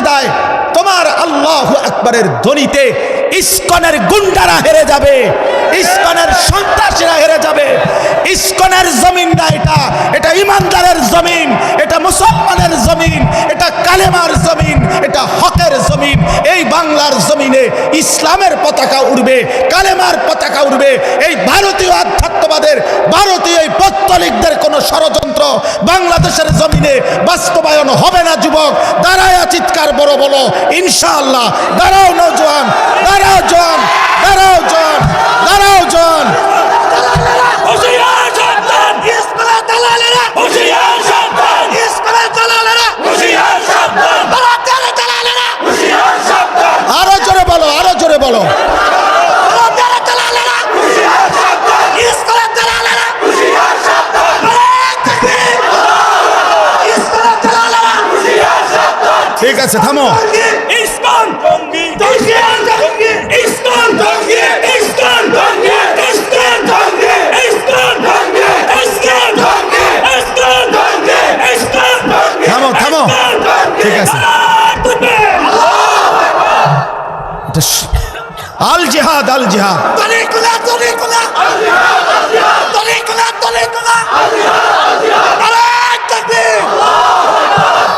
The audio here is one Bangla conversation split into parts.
সন্ধ্যায় তোমার আল্লাহু আকবারের ধ্বনিতে ইসকনের গুন্ডারা হেরে যাবে, ইসকনের সন্ত্রাসীরা হেরে যাবে। ইসকনের জমিনটা এটা ইমানদারের জমিন, এটা মুসলমানের জমিন, এটা কালেমার জমিন, এটা হকের জমিন। এই বাংলার জমিনে ইসলামের পতাকা উড়বে, কালেমার পতাকা উড়বে। এই ভারতীয় আধ্যাত্মবাদের, ভারতীয় এই পৌত্তলিকদের কোন ষড়যন্ত্র বাংলাদেশের জমিনে বাস্তবায়ন হবে না। যুবক দাঁড়ায় চিৎকার বড় বলো ইনশাআল্লাহ। দাঁড়াও নওজোয়ান, দাঁড়াও জন, দাঁড়াও জন, দাঁড়াও জন। আরো জোরে বলো, আরো জোরে বলো। ঠিক আছে থামো। থামো থামো, ঠিক আছে। আল জিহাদ, আল জিহাদ।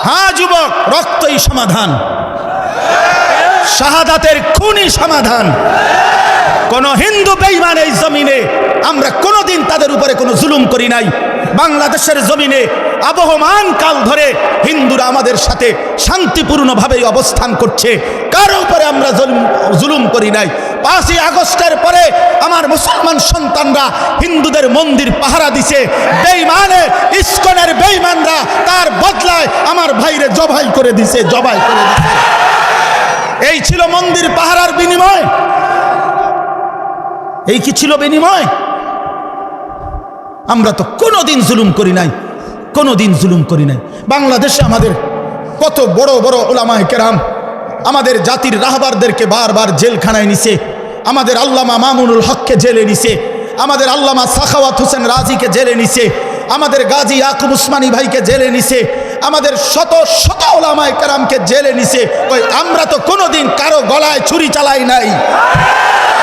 হ্যাঁ যুবক, রক্তই সমাধান, শাহাদাতের খুনই সমাধান। কোন হিন্দু বেঈমান এই জমিনে আমরা কোনোদিন তাদের উপরে কোনো জুলুম করি নাই। বাংলাদেশের জমিনে আবহমান কাল ধরে হিন্দুরা আমাদের সাথে শান্তিপূর্ণভাবেই অবস্থান করছে, কারো উপরে আমরা জুলুম করি নাই। 5ই আগস্টের পরে আমার মুসলমান সন্তানরা হিন্দুদের মন্দির পাহারা দিছে। বেঈমানে ইসকনের বেঈমানরা তার বদলায় আমার ভাইরে জবাই করে দিছে, জবাই করে দিছে। এই ছিল মন্দির পাহারার বিনিময়? এই কি ছিল বিনিময়? আমরা তো কোনোদিন জুলুম করি নাই, কোনোদিন জুলুম করি নাই। বাংলাদেশে আমাদের কত বড় বড় উলামায়ে কেরাম আমাদের জাতির রাহবারদেরকে বারবার জেলখানায় নিছে। আমাদের আল্লামা মামুনুল হককে জেলে নিছে, আমাদের আল্লামা সাখাওয়াত হোসেন রাজিকে জেলে নিছে, আমাদের গাজী ইয়াকুব উসমানী ভাইকে জেলে নিছে, আমাদের শত শত উলামায়ে কেরামকে জেলে নিছে। ওই আমরা তো কোনোদিন কারো গলায় ছুরি চালাই নাই।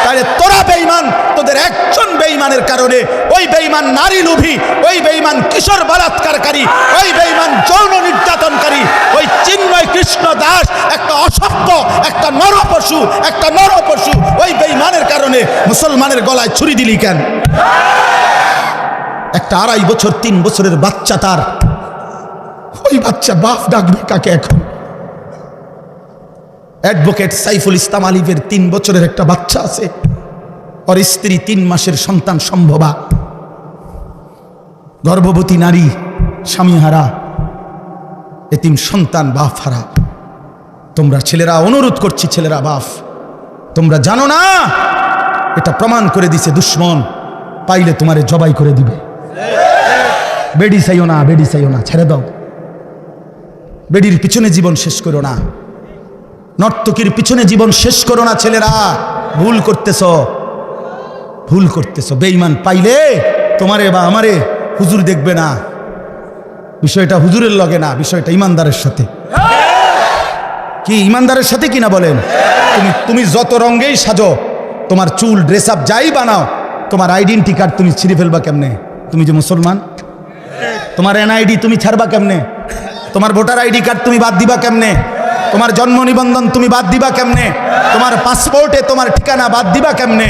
তাহলে তোরা বেঈমান, তোদের একজন বেঈমানের কারণে ওই বেঈমান নারী লোভী, ওই বেঈমান কিশোর বলাৎকারকারী, ওই বেঈমান যৌন নির্যাতনকারী, ওই চিন্ময় কৃষ্ণ দাস একটা অসভ্য, একটা নরপশু, একটা নরপশু, ওই বেঈমানের কারণে মুসলমানের গলায় ছুরি দিলি কেন? একটা 2.5 বছর 3 বছরের বাচ্চা, তার ওই বাচ্চা বাপ ডাকবে কাকে এখন? অ্যাডভোকেট সাইফুল ইসলাম আলিফের 3 বছরের একটা বাচ্চা আছে, ওর স্ত্রী 3 মাসের সন্তান সম্ভবা, গর্ভবতী নারী, স্বামীহারা, এতিম সন্তান, বাপ হারা। তোমরা ছেলেরা, অনুরোধ করছি ছেলেরা, বাপ তোমরা জানো না এটা প্রমাণ করে দিছে দুশ্মন, পাইলে তোমারে জবাই করে দিবে। বেডি চাইও না, বেডি চাইও না, ছেড়ে দাও। বেডির পিছনে জীবন শেষ করো না, নর্তকীর পিছনে জীবন শেষ করো না। ছেলেরা ভুল করতেছ, ভুল করতেছ। বেঈমান পাইলে তোমারে বা আমারে হুজুর দেখবে না। বিষয়টা হুজুরের লগে না, বিষয়টা ইমানদারের সাথে। কি ইমানদারের সাথে কিনা বলেন? তুমি যত রঙেই সাজো, তোমার চুল ড্রেস আপ যাই বানাও, তোমার আইডেন্টি কার্ড তুমি ছিঁড়ে ফেলবা কেমনে? তুমি যে মুসলমান, তোমার এনআইডি তুমি ছাড়বা কেমনে? তোমার ভোটার আইডি কার্ড তুমি বাদ দিবা কেমনে? তোমার জন্ম নিবন্ধন তুমি বাদ দিবা কেমনে? তোমার পাসপোর্টে তোমার ঠিকানা বাদ দিবা কেমনে?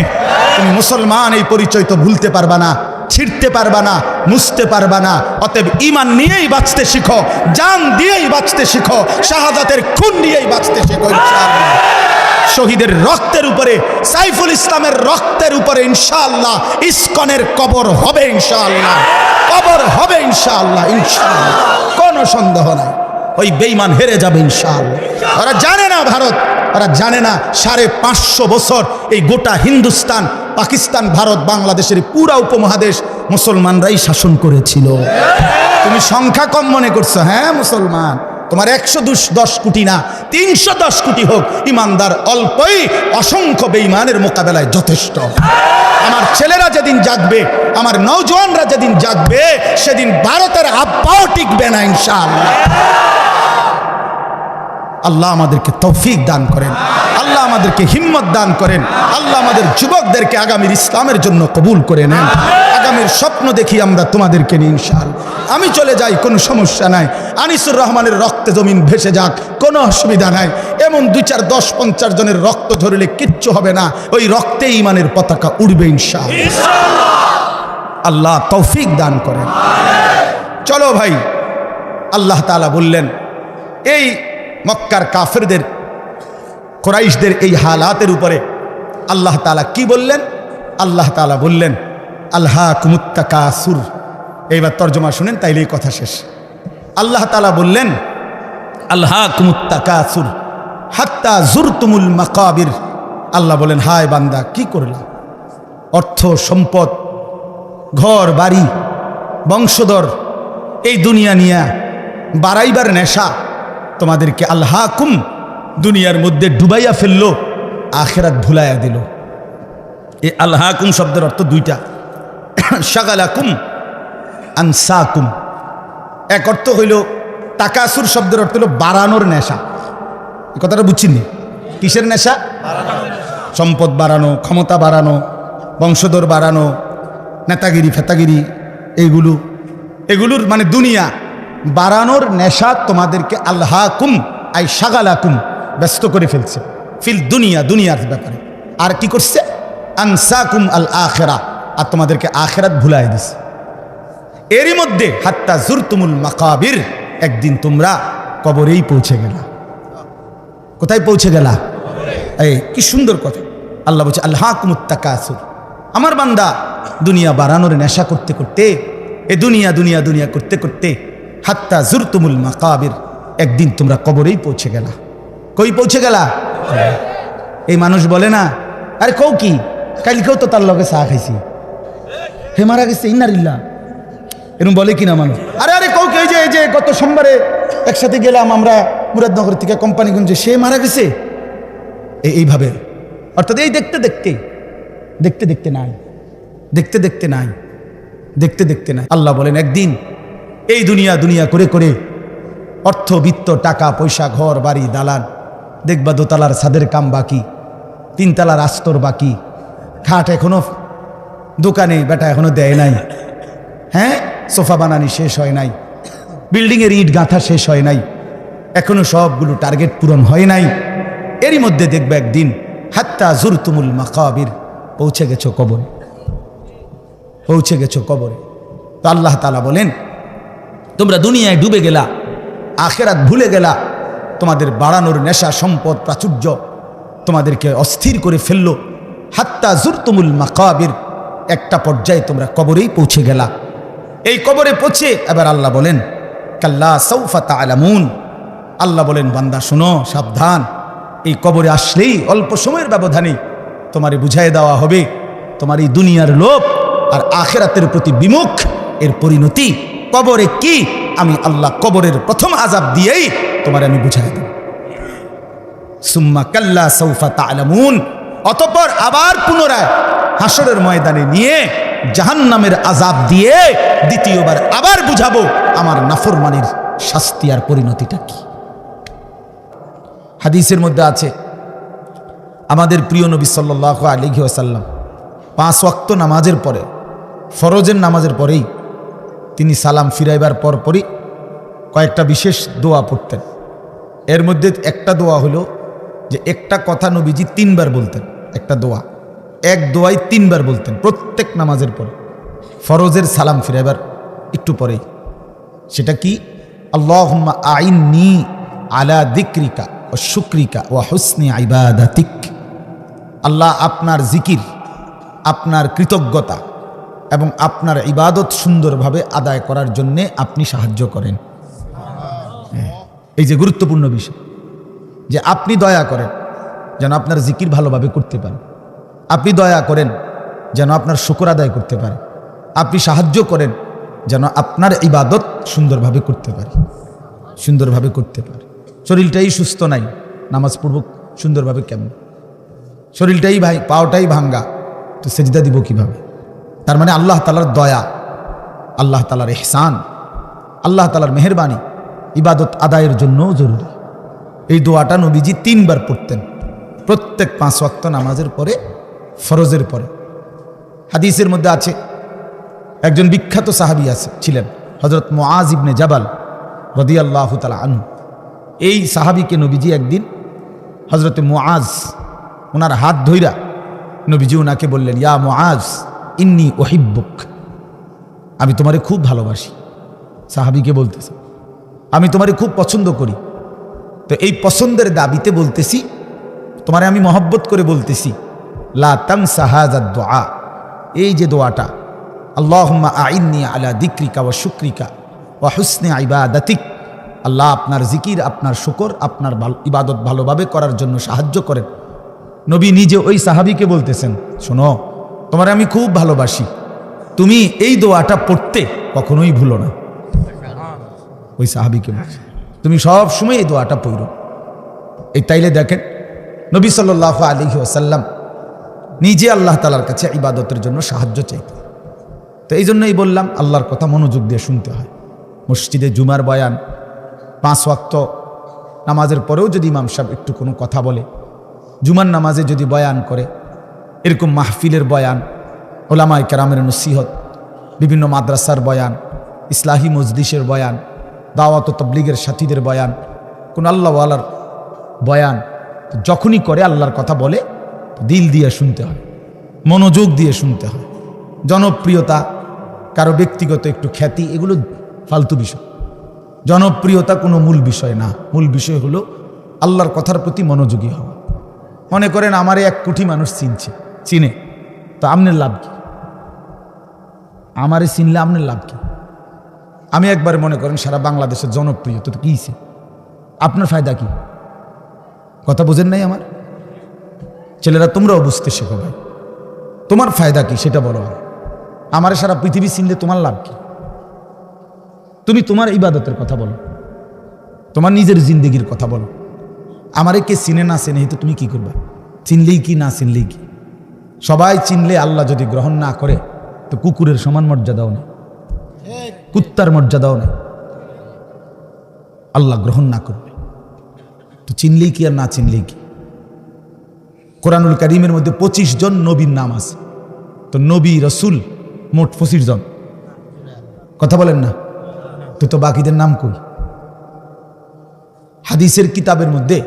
তুমি মুসলমান, এই পরিচয় তো ভুলতে পারবা না, ছিঁড়তে পারবা না, মুছতে পারবা না। অতএব ঈমান নিয়েই বাঁচতে শিখো, জান দিয়েই বাঁচতে শিখো, শাহাদাতের খুন নিয়েই বাঁচতে শিখো। ইনশাআল্লাহ শহীদের রক্তের উপরে, সাইফুল ইসলামের রক্তের উপরে ইনশাআল্লাহ ইসকনের কবর হবে, ইনশাআল্লাহ কবর হবে, ইনশাআল্লাহ, ইনশাআল্লাহ, কোনো সন্দেহ নাই। ওই বেঈমান হেরে যাবে ইনশাআল্লাহ। ওরা জানে না ভারত, ওরা জানে না 550 বছর এই গোটা হিন্দুস্তান, পাকিস্তান, ভারত, বাংলাদেশের পুরা উপমহাদেশ মুসলমানরাই শাসন করেছিল। তুমি সংখ্যা কম মনে করছো? হ্যাঁ মুসলমান, তোমার 110 কোটি না, 310 কোটি হোক, ইমানদার অল্পই অসংখ্য বেঈমানের মোকাবেলায় যথেষ্ট। আমার ছেলেরা যেদিন জাগবে, আমার নওজোয়ানরা যেদিন জাগবে, সেদিন ভারতের আব্বাও টিকবে না ইনশাআল্লাহ। আল্লাহ আমাদেরকে তৌফিক দান করেন, আল্লাহ আমাদেরকে হিম্মত দান করেন, আল্লাহ আমাদের যুবকদেরকে আগামীর ইসলামের জন্য কবুল করে নেন। আগামীর স্বপ্ন দেখি আমরা তোমাদেরকে নিয়ে ইনশাআল্লাহ। আমি চলে যাই, কোনো সমস্যা নাই। আনিসুর রহমানের রক্তে জমিন ভেসে যাক, কোনো অসুবিধা নাই। এমন 2, 4, 10, 50 জনের রক্ত ধরলে কিচ্ছু হবে না, ওই রক্তে ঈমানের পতাকা উড়বে ইনশাআল্লাহ। আল্লাহ তৌফিক দান করেন। চলো ভাই, আল্লাহ তাআলা বললেন এই মক্কার কাফেরদের, কুরাইশদের এই হালাতের উপরে আল্লাহ তাআলা কি বললেন? আল্লাহ তাআলা বললেন আলহাকুমুত তাকাসুর। এইবার তর্জমা শুনেন, তাইলেই কথা শেষ। আল্লাহ তাআলা বললেন আলহাকুমুত তাকাসুর হাত্তা জুরতুমুল মাকাবির। আল্লাহ বলেন হায় বান্দা, কি করলা? অর্থ সম্পদ, ঘর বাড়ি, বংশধর, এই দুনিয়া নিয়া বাড়াইবার নেশা তোমাদেরকে আলহাকুম দুনিয়ার মধ্যে ডুবাইয়া ফেললো, আখিরাত ভুলাইয়া দিল। এই আলহাকুম শব্দের অর্থ দুইটা, শাগালাকুম, আনসাকুম। এক অর্থ হইল তাকাসুর শব্দের অর্থ হলো বাড়ানোর নেশা। এই কথাটা বুঝছিনি? কিসের নেশা? সম্পদ বাড়ানো, ক্ষমতা বাড়ানো, বংশধর বাড়ানো, নেতাগিরি ফেতাগিরি, এগুলোর মানে দুনিয়া বাড়ানোর নেশা তোমাদেরকে আলহাকুম আই শাগালাকুম ব্যস্ত করে ফেলছে ফিল দুনিয়া, দুনিয়ার ব্যাপারে। আর কি করছে? আনসাকুম আল আখিরা, আর তোমাদেরকে আখিরাত ভুলাই দিছে। এরই মধ্যে হাত্তা জুরতুমুল মাকাবির, একদিন তোমরা কবরেই পৌঁছে গেলা। কোথায় পৌঁছে গেলা? এই কি সুন্দর কথা। আল্লাহ বলছে আলহাকুমুত তাকাসুর। আমার বান্দা দুনিয়া বাড়ানোর নেশা করতে করতে, এ দুনিয়া দুনিয়া দুনিয়া করতে করতে হাত্তা জুরতুমুল মাকাবির, একদিন তোমরা কবরেই পৌঁছে গেলা। কই পৌঁছে গেলা? এই মানুষ বলে না, আরে কও কি, কালকেও তো তার লগে চা খাইছি, হে মারা গেছে, ইন্নারিল্লাহ, এরকম বলে কিনা মানুষ? আরে আরে কও কি, এই যে গত সোমবারে একসাথে গেলাম আমরা মুরাদনগর থেকে কোম্পানিগঞ্জে, সে মারা গেছে। এইভাবে, অর্থাৎ এই দেখতে দেখতে দেখতে দেখতে নাই, দেখতে দেখতে নাই, দেখতে দেখতে নাই। আল্লাহ বলেন একদিন এই দুনিয়া দুনিয়া করে করে অর্থ বিত্ত, টাকা পয়সা, ঘর বাড়ি, দালান, দেখবা দোতলার ছাদের কাম বাকি, 3 তলার আস্তর বাকি, খাট এখনো দোকানে বেটা এখনো দেয় নাই, হ্যাঁ, সোফা বানানি শেষ হয় নাই, বিল্ডিংয়ের ইট গাঁথা শেষ হয় নাই, এখনো সবগুলো টার্গেট পূরণ হয় নাই। এরই মধ্যে দেখবে একদিন হাত্তা জুরতুমুল মাকাবির, পৌঁছে গেছো কবরে, পৌঁছে গেছো কবরে। তো আল্লাহ তাআলা বলেন তোমরা দুনিয়ায় ডুবে গেলা, আখিরাত ভুলে গেলা, তোমাদের বাড়ানোর নেশা, সম্পদ, প্রাচুর্য তোমাদেরকে অস্থির করে ফেললো। হাত্তা জুরতুমুল মাকাবির, একটা পর্যায়ে তোমরা কবরেই পৌঁছে গেলা। এই কবরে পৌঁছে এবার আল্লাহ বলেন কাল্লা সাউফা তা'লামুন। আল্লাহ বলেন বান্দা শোনো, সাবধান, এই কবরে আসলেই অল্প সময়ের ব্যবধানে তোমারে বুঝাই দেওয়া হবে তোমার এই দুনিয়ার লোভ আর আখিরাতের প্রতি বিমুখ এর পরিণতি কবরে কি। আমি আল্লাহ কবরের প্রথম আযাব দিয়েই তোমারে আমি বুঝাই দেব। সুম্মা কাল্লা সাউফা তা'লামুন, অতঃপর আবার পুনরায় হাসরের ময়দানে নিয়ে জাহান্নামের আযাব দিয়ে দ্বিতীয়বার আবার বুঝাবো আমার নাফরমানির শাস্তি আর পরিণতিটা কি। হাদিসের মধ্যে আছে আমাদের প্রিয় নবী সাল্লাল্লাহু আলাইহি ওয়াসাল্লাম 5 ওয়াক্ত নামাজের পরে, ফরজের নামাজের পরেই তিনি সালাম ফিরাইবার পরপরই কয়েকটা বিশেষ দোয়া পড়তেন। এর মধ্যে একটা দোয়া হলো যে একটা কথা নবীজি 3 বার বলতেন, একটা দোয়া, এক দোয়াই 3 বার বলতেন প্রত্যেক নামাজের পরে, ফরজের সালাম ফিরাইবার একটু পরেই। সেটা কি? আল্লাহুম্মা আইন্নি আলা যিকরিকা ওয়া শুকরিকা ওয়া হুসনি ইবাদাতিক। আল্লাহ আপনার জিকির, আপনার কৃতজ্ঞতা এবং আপনার ইবাদত সুন্দরভাবে আদায় করার জন্যে আপনি সাহায্য করেন। এই যে গুরুত্বপূর্ণ বিষয়, যে আপনি দয়া করেন যেন আপনার জিকির ভালোভাবে করতে পারেন, আপনি দয়া করেন যেন আপনার শুকর আদায় করতে পারে, আপনি সাহায্য করেন যেন আপনার ইবাদত সুন্দরভাবে করতে পারে, সুন্দরভাবে করতে পারে। শরীরটাই সুস্থ নাই, নামাজ পড়ব সুন্দরভাবে কেমন? শরীরটাই ভাই, পাওটাই ভাঙ্গা, তো সেজদা দিব কিভাবে? তার মানে আল্লাহ তাআলার দয়া, আল্লাহ তাআলার ইহসান, আল্লাহ তাআলার মেহেরবানি ইবাদত আদায়ের জন্য জরুরি। এই দোয়াটা নবীজি 3 বার পড়তেন প্রত্যেক 5 ওয়াক্ত নামাজের পরে, ফরজের পরে। হাদিসের মধ্যে আছে একজন বিখ্যাত সাহাবী ছিলেন হযরত মুআজ ইবনে জাবাল রাদিয়াল্লাহু তাআলা আনহু। এই সাহাবীকে নবীজি একদিন হযরতে মুআজ ওনার হাত ধইরা নবীজি ওনাকে বললেন, ইয়া মুআজ ইন্নী উহিব্বুক, আমি তোমারে খুব ভালোবাসি। সাহাবীকে বলতেছে, আমি তোমারে খুব পছন্দ করি। তো এই পছন্দের দাবিতে বলতেছি, তোমারে আমি মহব্বত করে বলতেছি, লা তানসা হাযা দুআ, এই যে দোয়াটা, আল্লাহুম্মা আইন্নি আলা যিকরিকা ওয়া শুকরিকা ওয়া হুসনি ইবাদাতিক, আল্লাহ আপনার জিকির, আপনার শুকর, আপনার ইবাদত ভালোভাবে করার জন্য সাহায্য করেন। নবী নিজে ওই সাহাবীকে বলতেছেন, শোনো, তোমারে আমি খুব ভালোবাসি, তুমি এই দোয়াটা পড়তে কখনোই ভুলো না। ওই সাহাবীকে বলছে, তুমি সব সময় এই দোয়াটা পড়ো। এই তাইলে দেখেন নবী সাল্লাল্লাহু আলাইহি ওয়াসাল্লাম নিজে আল্লাহ তাআলার কাছে ইবাদতের জন্য সাহায্য চাইতেন। তো এই জন্যই বললাম, আল্লাহর কথা মনোযোগ দিয়ে শুনতে হয়। মসজিদে জুমার বয়ান, 5 ওয়াক্ত নামাজের পরেও যদি ইমাম সাহেব একটু কোনো কথা বলে, জুমার নামাজে যদি বয়ান করে, এরকম মাহফিলের বয়ান, ওলামায়ে কেরামের নসিহত, বিভিন্ন মাদ্রাসার বয়ান, ইসলাহি মজলিসের বয়ান, দাওয়াত ও তাবলীগের সাথীদের বয়ান, কোন আল্লাহওয়ালার বয়ান, যখনই করে আল্লাহর কথা বলে, দিল দিয়ে শুনতে হয়, মনোযোগ দিয়ে শুনতে হয়। জনপ্রিয়তা, কারো ব্যক্তিগত একটু খ্যাতি, এগুলো ফালতু বিষয়। জনপ্রিয়তা কোনো মূল বিষয় না। মূল বিষয় হলো আল্লাহর কথার প্রতি মনোযোগী হওয়া। মনে করেন আমারে 1 কোটি মানুষ চিনে, তো আপনার লাভ কি? আমারে চিনলে আপনার লাভ কি? আমি একবার মনে করেন সারা বাংলাদেশের জনপ্রিয়, তো কি আপনার ফায়দা কি? কথা বোঝেন নাই আমার ছেলেরা? তোমরাও বুঝতে শেখো ভাই, তোমার ফায়দা কি সেটা বলো। আমারে সারা পৃথিবী চিনলে তোমার লাভ কি? তুমি তোমার ইবাদতের কথা বলো, তোমার নিজের জিন্দেগির কথা বলো। আমারে কে চিনে না চিনে তো তুমি কি করবা? চিনলেই কি, না চিনলেই কি? সবাই চিনলে আল্লাহ যদি গ্রহণ না করে, তো কুকুরের সমান মর্যাদাও নেই, কুত্তার মর্যাদাও নেই। আল্লাহ গ্রহণ না করবে তো চিনলেই কি আর না চিনলেই কি? কোরআনুল কারীমের মধ্যে 25 জন নবীর নাম আছে, তো নবী রসুল মোট 25 জন। কথা বলেন না? তো বাকিদের নাম কই? হাদিসের কিতাবের মধ্যে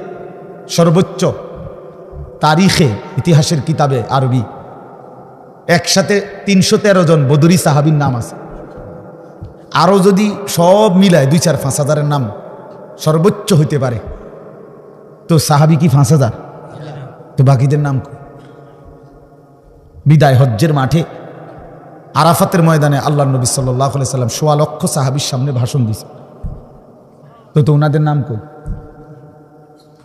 সর্বোচ্চ তারিখে, ইতিহাসের কিতাবে আরবি, একসাথে 313 জন বদরি সাহাবীর নাম আছে। আরো যদি সব মিলায় 2-4-5 হাজারের নাম সর্বোচ্চ হইতে পারে, তো সাহাবী কি 5,000? তো বাকিদের নাম কই? বিদায় হজ্জের মাঠে আরাফাতের ময়দানে আল্লাহ নবী সাল্লাল্লাহু আলাইহি সাল্লাম 1.25 লক্ষ সাহাবীর সামনে ভাষণ দিয়েছে, তো ওনাদের নাম কই?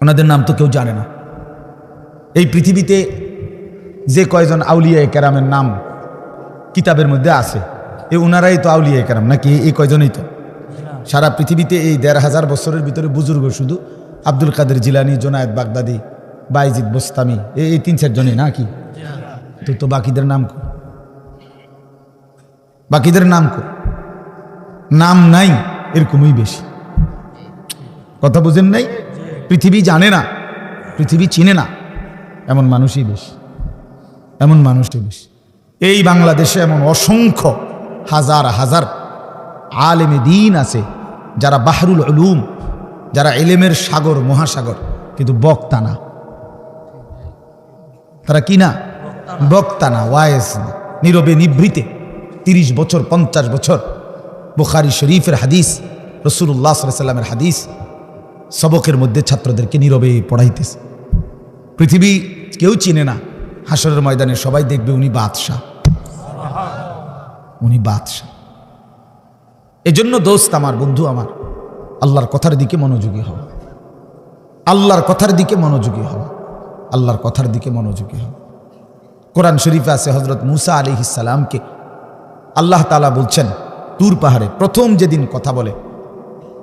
ওনাদের নাম তো কেউ জানে না। এই পৃথিবীতে যে কয়জন আউলিয়ায়ে কেরামের নাম কিতাবের মধ্যে আছে, ওনারাই তো আউলিয়ায়ে কেরাম নাকি? এই কয়জনই তো। সারা পৃথিবীতে এই 1,500 বছরের ভিতরে বুজুর্গ শুধু আব্দুল কাদের জিলানী, জুনায়েদ বাগদাদি, বাইজিদ বোস্তামি, এই 3-4 জনই নাকি? তো বাকিদের নাম কই? বাকিদের নাম কই? নাম নাই এরকমই বেশি। কথা বুঝেন নাই? পৃথিবী জানে না, পৃথিবী চিনে না, এমন মানুষই বেশি, এমন মানুষই বেশি। এই বাংলাদেশে এমন অসংখ্য হাজার হাজার আলেমে দ্বীন আছে যারা বাহরুল উলুম, যারা ইলমের সাগর, মহাসাগর, কিন্তু বক্তা না। তারা কি না? বক্তা না, ওয়াইজ না, নীরবে নিভৃতে 30 বছর 50 বছর বুখারী শরীফের হাদিস, রাসূলুল্লাহ সাল্লাল্লাহু আলাইহি ওয়াসাল্লামের হাদিস সবকের মধ্যে ছাত্রদেরকে নীরবে পড়াইতেছে। পৃথিবী কেউ চিনে না, হাসরের ময়দানে সবাই দেখবে উনি বাদশাহ, উনি বাদশাহ। এজন্য দোস্ত আমার, বন্ধু আমার, আল্লাহর কথার দিকে মনোযোগী হও, আল্লাহর কথার দিকে মনোযোগী হও, আল্লাহর কথার দিকে মনোযোগী হও। কোরআন শরীফে আছে হযরত মুসা আলাইহিস সালামকে আল্লাহ তাআলা বলছেন, তুর পাহাড়ে প্রথম যেদিন কথা বলে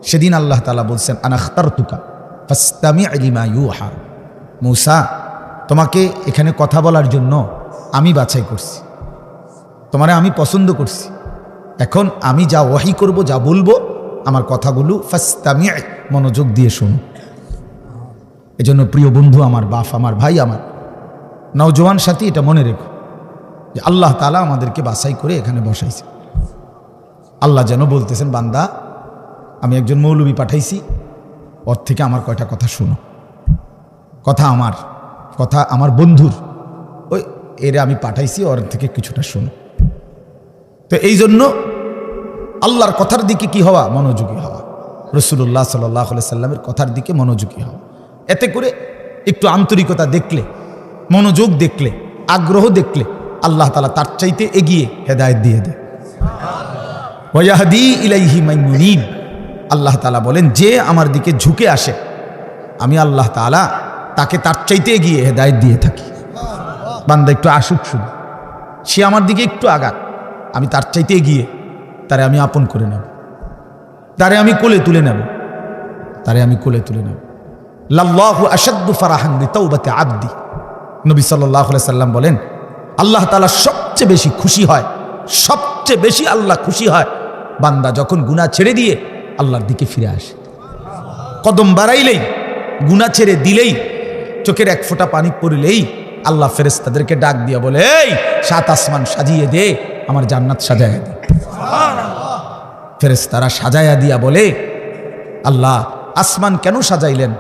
সেদিন আল্লাহ তাআলা বলছেন, আনা আখতারতুকা ফাসতামি' লিমা ইউহা, মুসা তোমাকে এখানে কথা বলার জন্য আমি বাছাই করছি, তোমারে আমি পছন্দ করছি। এখন আমি যা ওয়াহি করব, যা বলবো, আমার কথাগুলো ফাসতামি', মনোযোগ দিয়ে শোনো। এজন্য প্রিয় বন্ধু আমার, বাপ আমার, ভাই আমার, নওজোয়ান সাথী, এটা মনে রেখো যে আল্লাহ তাআলা আমাদেরকে বাছাই করে এখানে বসাইছে। আল্লাহ যেন বলতেছেন, বান্দা আমি একজন মৌলবী পাঠাইছি, ওর থেকে আমার কয়টা কথা শোনো, কথা আমার বন্ধুর, ওই এরে আমি পাঠাইছি, ওর থেকে কিছুটা শোনো। তো এই জন্য আল্লাহর কথার দিকে কি হওয়া, মনোযোগী হওয়া, রাসূলুল্লাহ সাল্লাল্লাহু আলাইহি সাল্লামের কথার দিকে মনোযোগী হওয়া। এতে করে একটু আন্তরিকতা দেখলে, মনোযোগ দেখলে, আগ্রহ দেখলে আল্লাহ তাআলা তার চাইতে এগিয়ে হেদায়েত দিয়ে দেয়। ওয়া ইয়াহদি ইলাইহি মান ইউনিব, আল্লাহ তাআলা বলেন যে আমার দিকে ঝুঁকে আসে আমি আল্লাহ তাআলা তাকে তার চাইতে এগিয়ে হেদায়েত দিয়ে থাকি। বান্দা একটু আসুক, শুধু সে আমার দিকে একটু আগাক, আমি তার চাইতে এগিয়ে তারে আমি আপন করে নেব, তারে আমি কোলে তুলে নেব, লাল্লাহু আশাদ্দু ফারাহান বিতাওবাতি আবদি। নবী সাল্লাল্লাহু আলাইহি সাল্লাম বলেন, আল্লাহ তাআলা সবচেয়ে বেশি খুশি হয়, সবচেয়ে বেশি আল্লাহ খুশি হয় বান্দা যখন গুনাহ ছেড়ে দিয়ে আল্লাহর দিকে ফিরে আসে। কদম বাড়াইলেই, গুনাহ ছেড়ে দিলেই, চোখের এক ফোঁটা পানি পড়লেই আল্লাহ ফেরেশতাদেরকে ডাক দিয়া বলে, এই 7 আসমান সাজিয়ে দে, আমার জান্নাত সাজায়া দে। ফেরেশতারা সাজায়া দিয়া বলে, আল্লাহ আসমান কেন সাজাইলেন,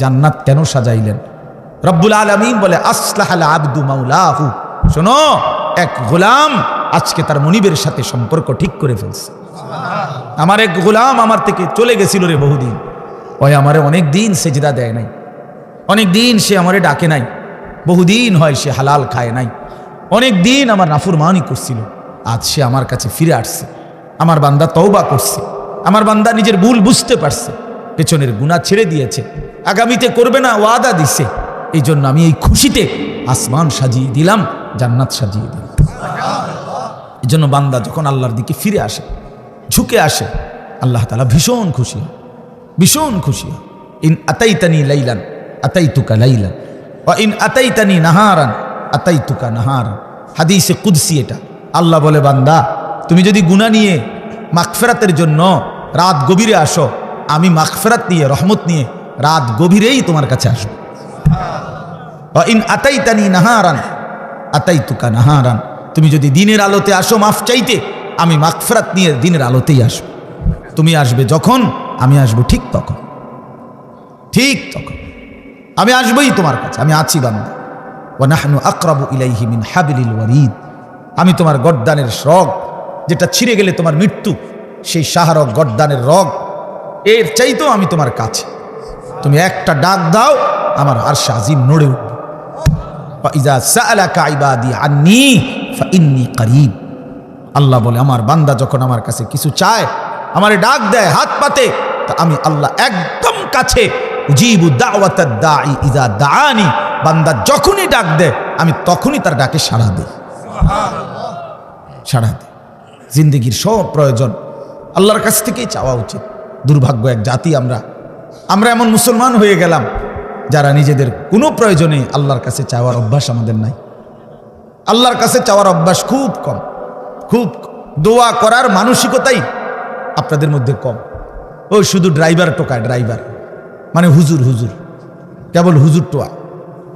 জান্নাত কেন সাজাইলেন? রব্বুল আলামিন বলে, আসলাহাল আবদু মাওলাহু, শোনো, এক গোলাম আজকে তার মনিবের সাথে সম্পর্ক ঠিক করে ফেলছে। আমার এক গোলাম আমার থেকে চলে গেছিল রে বহুদিন, ওই আমারে অনেক দিন সেজদা দেয় নাই, অনেক দিন সে আমারে ডাকে নাই, বহুদিন হয় সে হালাল খায় নাই, অনেক দিন আমার নাফরমানি করছিল, আজ সে আমার কাছে ফিরে আসছে। আমার বান্দা তওবা করছে, আমার বান্দা নিজের ভুল বুঝতে পারছে, পেছনের গুনাহ ছেড়ে দিয়েছে, আগামীতে করবে না ওয়াদা দিছে। এই জন্য আমি এই খুশিতে আসমান সাজিয়ে দিলাম, জান্নাত সাজিয়ে দিলাম। এই জন্য বান্দা যখন আল্লাহর দিকে ফিরে আসে, ঝুঁকে আসে, আল্লাহ তাআলা ভীষণ খুশি হয়, ভীষণ খুশি হয়। ইন আতাইতানি লাইলান আতাইতুকা লাইলান ওয়া ইন আতাইতানি নাহারান আতাইতুকা নাহারান। হাদিসে কুদসি এটা। আল্লাহ বলে, বান্দা তুমি যদি গুনাহ নিয়ে মাগফিরাতের জন্য রাত গভীরে আসো, আমি মাগফিরাত নিয়ে, রহমত নিয়ে রাত গভীরেই তোমার কাছে আসবো। ওয়া ইন আতাইতানি নাহারান আতাইতুকা নাহারান, তুমি যদি দিনের আলোতে আসো মাফ চাইতে, আমি মাগফিরাত নিয়ে দিনের আলোতেই আসবো। তুমি আসবে যখন, আমি আসবো ঠিক তখন, ঠিক তখন আমি আসবই তোমার কাছে, আমি আছি বান্দা। ওয়া নাহনু আকরাবু ইলাইহি মিন হাবলিল ওয়ারিদ, আমি তোমার গর্দানের রগ যেটা ছিঁড়ে গেলে তোমার মৃত্যু, সেই শাহরগ গর্দানের রগ, এর চাইতেও আমি তোমার কাছে। তুমি একটা ডাক দাও, আমার আরশ আজিম নড়ে উঠবে। ওয়া ইযা সাআলাকা ইবাদি আন্নী ফাইন্নী করিব। আল্লাহ বলে, আমার বান্দা যখন আমার কাছে কিছু চায়, আমারে ডাক দেয়, হাত পাতে, তা আমি আল্লাহ একদম কাছে। উজিবু দাওয়াতাদ দাঈ ইযা দাআনি, বান্দা যখনই ডাক দেয় আমি তখনই তার ডাকে সাড়া দিই, সাড়া দিই। জিন্দেগির সব প্রয়োজন আল্লাহর কাছ থেকেই চাওয়া উচিত। দুর্ভাগ্য এক জাতি আমরা এমন মুসলমান হয়ে গেলাম যারা নিজেদের কোনো প্রয়োজনে আল্লাহর কাছে চাওয়ার অভ্যাস আমাদের নাই। আল্লাহর কাছে চাওয়ার অভ্যাস খুব কম, খুব দোয়া করার মানসিকতাই আপনাদের মধ্যে কম। ওই শুধু ড্রাইভার টোকায়, ড্রাইভার মানে হুজুর, হুজুর, কেবল হুজুর টোয়া,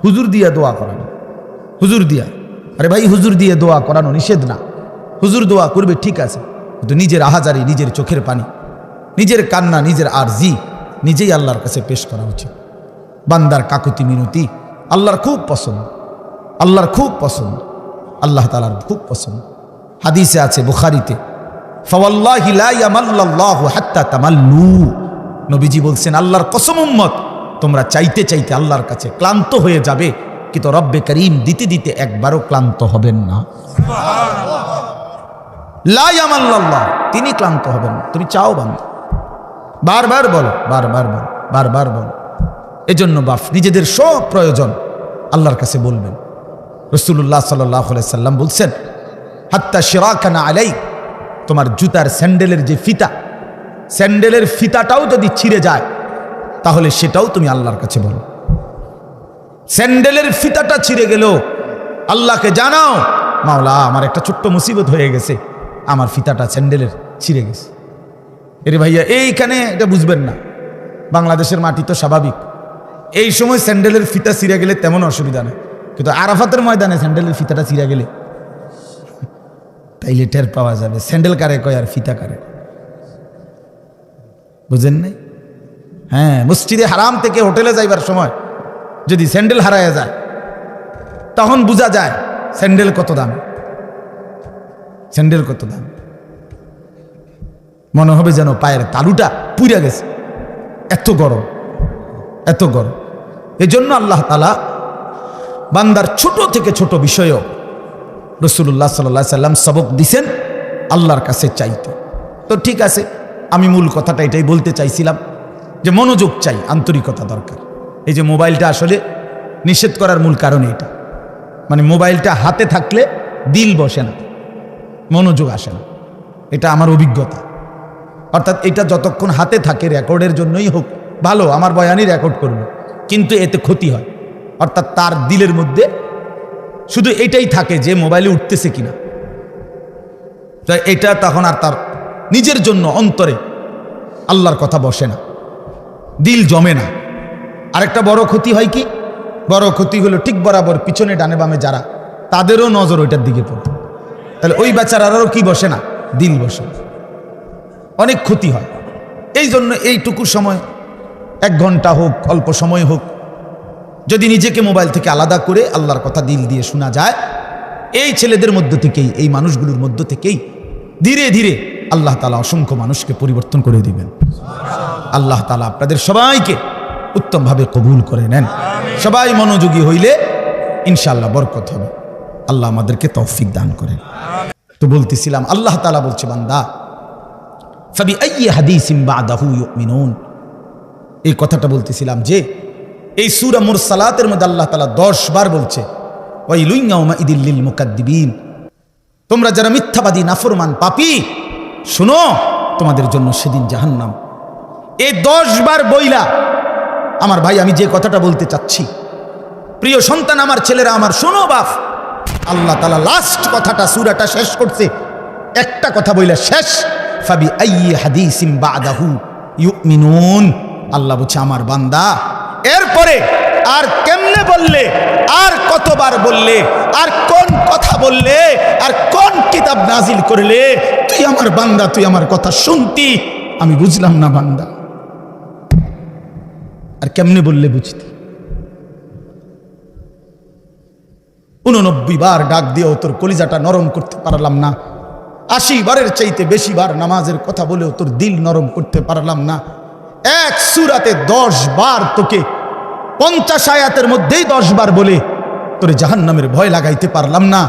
হুজুর দিয়া দোয়া করানো, হুজুর দিয়া। আরে ভাই, হুজুর দিয়ে দোয়া করানো নিষেধ না, হুজুর দোয়া করবে ঠিক আছে, কিন্তু নিজের আহাজারি, নিজের চোখের পানি, নিজের কান্না, নিজের আরজি নিজেই আল্লাহর কাছে পেশ করা উচিত। বান্দার কাকুতি মিনতি আল্লাহর খুব পছন্দ, আল্লাহর খুব পছন্দ, আল্লাহ তাআলার খুব পছন্দ। হাদিসে আছে বুখারীতে, ফাওয়াল্লাহি লা ইয়ামাল্লাল্লাহু হাত্তা তামাল্লু, নবীজি বলছেন, আল্লাহর কসম উম্মত, তোমরা চাইতে চাইতে আল্লাহর কাছে ক্লান্ত হয়ে যাবে, কিন্তু রব্বে করিম দিতে দিতে একবারও ক্লান্ত হবেন না। লা ইয়ামাল্লাল্লাহ, তিনি ক্লান্ত হবেন না। তুমি চাও বান্দা, বারবার বলো, বারবার বলো, বারবার বলো। এজন্য বাপ নিজেদের সব প্রয়োজন আল্লাহর কাছে বলবেন। রাসূলুল্লাহ সাল্লাল্লাহু আলাইহি সাল্লাম বলছেন, হাত্তা শিরাকানা আলাই, তোমার জুতার স্যান্ডেলের যে ফিতা, স্যান্ডেলের ফিতাটাও যদি ছিঁড়ে যায় তাহলে সেটাও তুমি আল্লাহর কাছে বলো। স্যান্ডেলের ফিতাটা ছিঁড়ে গেল, আল্লাহকে জানাও, মাওলা আমার একটা ছোট্ট মুসিবত হয়ে গেছে, আমার ফিতাটা স্যান্ডেলের ছিঁড়ে গেছে। এরে ভাইয়া, এইখানে এটা বুঝবেন না, বাংলাদেশের মাটি তো স্বাভাবিক, এই সময় স্যান্ডেলের ফিতা ছিঁড়ে গেলে তেমন অসুবিধা নেই, কিন্তু আরাফাতের ময়দানে স্যান্ডেলের ফিতাটা ছিঁড়ে গেলে তাইলে টের পাওয়া যাবে স্যান্ডেল কারে কয় আর ফিতা কারে, বুঝেন নাই? হ্যাঁ, মসজিদে হারাম থেকে হোটেলে যাইবার সময় যদি স্যান্ডেল হারায় যায় তখন বোঝা যায় স্যান্ডেল কত দাম, স্যান্ডেল কত দাম। মনে হবে যেন পায়ের তালুটা পুড়ে গেছে, এত গরম, এত গরম। এজন্য আল্লাহ তাআলা বান্দার ছোট থেকে ছোট বিষয়ও রাসূলুল্লাহ সাল্লাল্লাহু আলাইহি সাল্লাম সবক দিছেন আল্লাহর কাছে চাইতে। তো ঠিক আছে, আমি মূল কথাটা এটাই বলতে চাইছিলাম যে মনোযোগ চাই, আন্তরিকতা দরকার। এই যে মোবাইলটা আসলে নিষেধ করার মূল কারণ এটা, মানে মোবাইলটা হাতে থাকলে দিল বসে না, মনোযোগ আসে না, এটা আমার অভিজ্ঞতা। অর্থাৎ এটা যতক্ষণ হাতে থাকে রেকর্ডের জন্যই হোক, ভালো, আমার বয়ানই রেকর্ড করলো, কিন্তু এতে ক্ষতি হয়। অর্থাৎ তার দিলের মধ্যে শুধু এটাই থাকে যে মোবাইলে উঠতেছে কিনা, এটা তখন আর তার নিজের জন্য অন্তরে আল্লাহর কথা বসে না, দিল জমে না। আরেকটা বড় ক্ষতি হয় কি, বড় ক্ষতি হলো ঠিক বরাবর পিছনে ডানে বামে যারা, তাদেরও নজর ওইটার দিকে পড়ে, তাহলে ওই বেচারারও কি বসে না, দিল বসে না, অনেক ক্ষতি হয়। এই জন্য এইটুকু সময়, 1 ঘন্টা হোক, অল্প সময় হোক, যদি নিজেকে মোবাইল থেকে আলাদা করে আল্লাহর কথা দিল দিয়ে শোনা যায়, এই ছেলেদের মধ্য থেকেই, এই মানুষগুলোর মধ্য থেকেই ধীরে ধীরে আল্লাহ তাআলা অসংখ্য মানুষকে পরিবর্তন করে দিবেন। আল্লাহ তাআলা আপনাদের সবাইকে উত্তমভাবে কবুল করে নেন। সবাই মনোযোগী হইলে ইনশাআল্লাহ বরকত হবে। আল্লাহ আমাদেরকে তৌফিক দান করেন। তো বলতেছিলাম, আল্লাহ তাআলা বলছে, বান্দা ফাবিআইয়ি হাদিসিন বাদাহু ইউমিনুন, এই কথাটা বলতেছিলাম যে এই সূরা মুরসালাতের মধ্যে আল্লাহ তাআলা 10 বার বলছে ওয়াইলুন ইয়াউমাইদিল লিল মুকাদ্দিবিন, তোমরা যারা মিথ্যাবাদী নাফরমান পাপী, শুনো তোমাদের জন্য সেদিন জাহান্নাম। এই 10 বার বইলা আমার ভাই, আমি যে কথাটা বলতে চাচ্ছি, প্রিয় সন্তান, আমার ছেলেরা আমার, শোনো বাপ, আল্লাহ তাআলা লাস্ট কথাটা সূরাটা শেষ করছে একটা কথা বইলা শেষ, ফাবিআইয়ি হাদিসিন বাদাহু ইউমিনুন। আল্লাহ বলছে, আমার বান্দা এরপরে আর কেমনে বললে, আর কতবার বললে, আর কোন কথা বললে, আর কোন কিতাব নাজিল করলে তুই আমার বান্দা, তুই আমার কথা শুনতি, আমি বুঝলাম না বান্দা, আর কেমনে বললে বুঝতি। 89 বার ডাক দিয়েও তোর কলিজাটা নরম করতে পারলাম না, 80 বারের চাইতে বেশি বার নামাজের কথা বলেও তোর দিল নরম করতে পারলাম না। এক সূরাতে 10 বার তোকে 50 আয়াতের মধ্যেই 10 বার বলে তোরে জাহান্নামের ভয় লাগাইতে পারলাম না।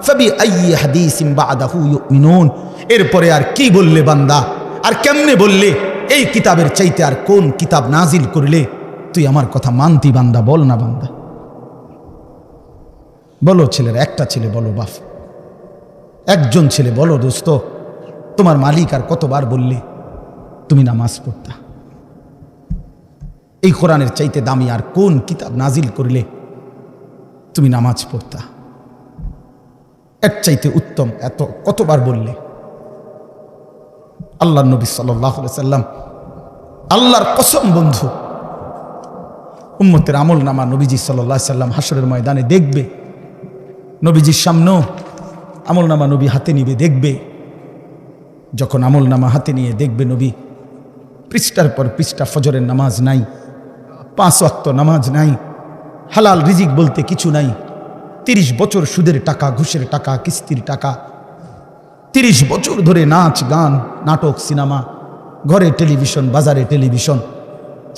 ফাবিআইয়ি হাদিসিন বাদাহু ইউমিনুন, এরপরে আর কি বললে বান্দা, আর কেমনে বললে, এই কিতাবের চাইতে আর কোন কিতাব নাজিল করলে তুই আমার কথা মানতি বান্দা, বল না বান্দা, বলো ছেলেরা, একটা ছেলে বলো বাপ, একজন ছেলে বলো দোস্ত, তোমার মালিক আর কতবার বললে তুমি নামাজ পড়তা, এই কোরআনের চাইতে দামি আর কোন কিতাব নাজিল করলে তুমি নামাজ পড়তা, এর চাইতে উত্তম এত কতবার বললে। আল্লাহর নবী সাল্লাল্লাহু আলাইহি সাল্লাম, আল্লাহর কসম বন্ধু, উম্মতের আমল নামা নবীজি সাল্লাল্লাহু আলাইহি সাল্লাম হাসরের ময়দানে দেখবে, নবীজির সামনেও আমল নামা নবী হাতে নিবে, দেখবে, যখন আমল নামা হাতে নিয়ে দেখবে নবী পৃষ্ঠার পর পৃষ্ঠা ফজরের নামাজ নাই, 5 ওয়াক্ত নামাজ নাই, হালাল রিজিক বলতে কিছু নাই, 30 বছর সুদের টাকা, ঘুষের টাকা, কিস্তির টাকা, 30 বছর ধরে নাচ গান, নাটক, সিনেমা, ঘরে টেলিভিশন, বাজারে টেলিভিশন,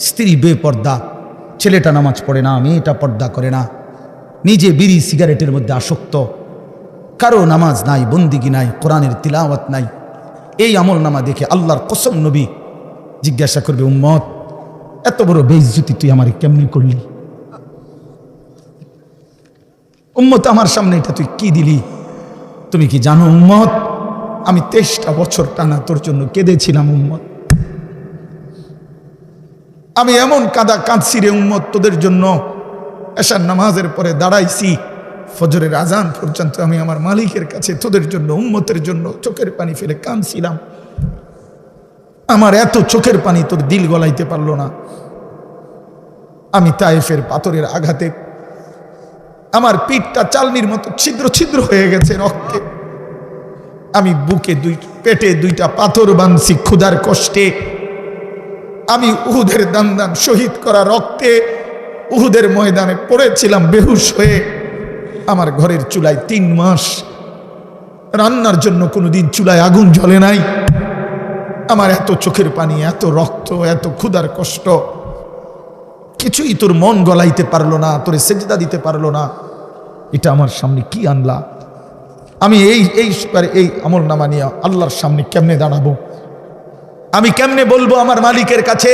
স্ত্রী বেপর্দা, ছেলেটা নামাজ পড়ে না, মেয়েটা পর্দা করে না, নিজে বিড়ি সিগারেটের মধ্যে আসক্ত, কারো নামাজ নাই, বন্দিগি নাই, কোরআনের তিলাওয়াত নাই। এই আমল নামা দেখে আল্লাহর কসম নবী জিজ্ঞাসা করবে, উম্মত এত বড় বেইজ্জতি তুই আমারে কেমনি করলি, উম্মত আমার সামনে এটা তুই কি দিলি, তুমি কি জানো উম্মত, আমি 23টা বছর টানা তোর জন্য কেঁদেছিলাম উম্মত, আমি এমন কাঁদা কাঁদছি রে উম্মত তোদের জন্য, এশার নামাজের পরে দাঁড়াইছি, ফজরের আজান পর্যন্ত আমি আমার মালিকের কাছে তোদের জন্য, উম্মতের জন্য চোখের পানি ফেলে কাঁদছিলাম, আমার এত চোখের পানি তোর দিল গলাইতে পারলো না। আমি তায়েফের পাথরের আঘাতে আমার পিঠটা চালনির মতো ছিদ্র ছিদ্র হয়ে গেছে রক্তে। আমি বুকে পেটে 2টা পাথর বাঁধছি ক্ষুধার কষ্টে। আমি উহুদের দান শহীদ করা রক্তে উহুদের ময়দানে পড়েছিলাম বেহুশ হয়ে। আমার ঘরের চুলায় 3 মাস রান্নার জন্য কোনোদিন চুলায় আগুন জ্বলে নাই। আমার এত চোখের পানি, এত রক্ত, এত ক্ষুধার কষ্ট, কিছুই তোর মন গলাইতে পারলো না, তোরে সেজদা দিতে পারলো না। এটা আমার সামনে কি আনলা? আমি এই আমল নামা নিয়ে আল্লাহর সামনে কেমনে দাঁড়াবো? আমি কেমনে বলবো আমার মালিকের কাছে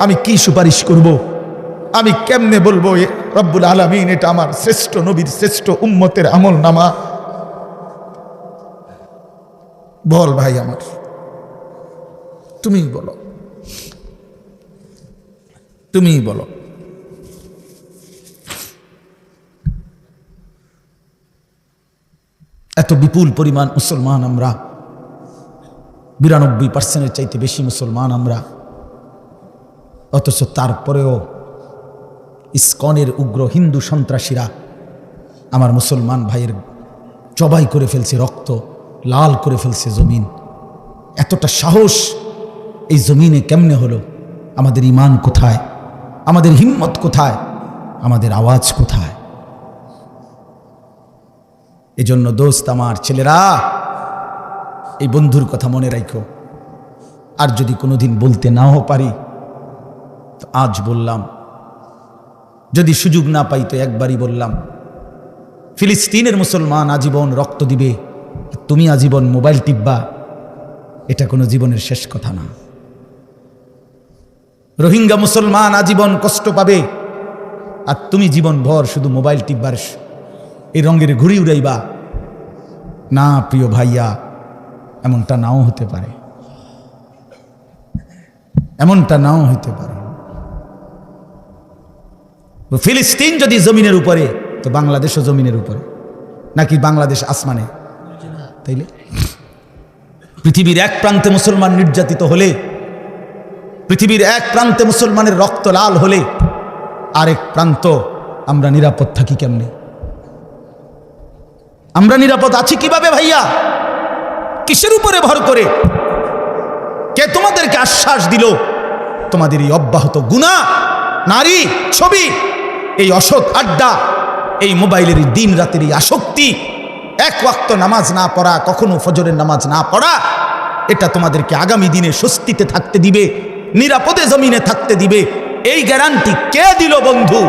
আমি কি সুপারিশ করব? আমি কেমনে বলবো রব্বুল আলামিন এটা আমার শ্রেষ্ঠ নবীর শ্রেষ্ঠ উম্মতের আমল নামা? বল ভাই আমার, তুমিই বলো, তুমিই বলো। এত বিপুল পরিমাণ মুসলমান আমরা, 92% চাইতে বেশি মুসলমান আমরা, অথচ তারপরেও ইসকনের উগ্র হিন্দু সন্ত্রাসীরা আমার মুসলমান ভাইয়ের জবাই করে ফেলছে, রক্ত লাল করে ফেলছে জমিন। এতটা সাহস এই জমিনে কেমনে হলো? আমাদের ঈমান কোথায়? আমাদের হিম্মত কোথায়? আমাদের আওয়াজ কোথায়? এজন্য দোস্ত আমার, ছেলেরা, এই বন্ধুর কথা মনে রাখো। আর যদি কোনোদিন বলতে নাও পারি তো আজ বললাম, যদি সুযোগ না পাই তো একবারই বললাম। ফিলিস্তিনের মুসলমান আজীবন রক্ত দিবে, তুমি আজীবন মোবাইল টিপবা, এটা কোনো জীবনের শেষ কথা না। রোহিঙ্গা মুসলমান আজীবন কষ্ট পাবে, আর তুমি জীবন ভর শুধু মোবাইল টিপবার এই রঙের ঘুড়ি উড়াইবা না। প্রিয় ভাইয়া, এমনটা নাও হতে পারে, এমনটা নাও হতে পারে। ফিলিস্তিন যদি জমিনের উপরে, তো বাংলাদেশও জমিনের উপরে, নাকি বাংলাদেশ আসমানে? তাইলে পৃথিবীর এক প্রান্তে মুসলমান নির্যাতিত হলে, পৃথিবীর এক প্রান্তে মুসলমানের রক্ত লাল হলে, আরেক প্রান্ত আমরা নিরাপদ থাকি কেমনে? আমরা নিরাপদ আছি কিভাবে ভাইয়া? কিসের উপরে ভর করে? কে তোমাদেরকে আশ্বাস দিল তোমাদের এই অব্যাহত গুনাহ, নারী, ছবি, এই অসৎ আড্ডা, এই মোবাইলের দিন রাতের এই আসক্তি, এক ওয়াক্ত নামাজ না পড়া, কখনো ফজরের নামাজ না পড়া, এটা তোমাদেরকে আগামী দিনে স্বস্তিতে থাকতে দিবে, নিরাপদে জমিনে থাকতে দিবে? এই গ্যারান্টি কে দিল বন্ধু?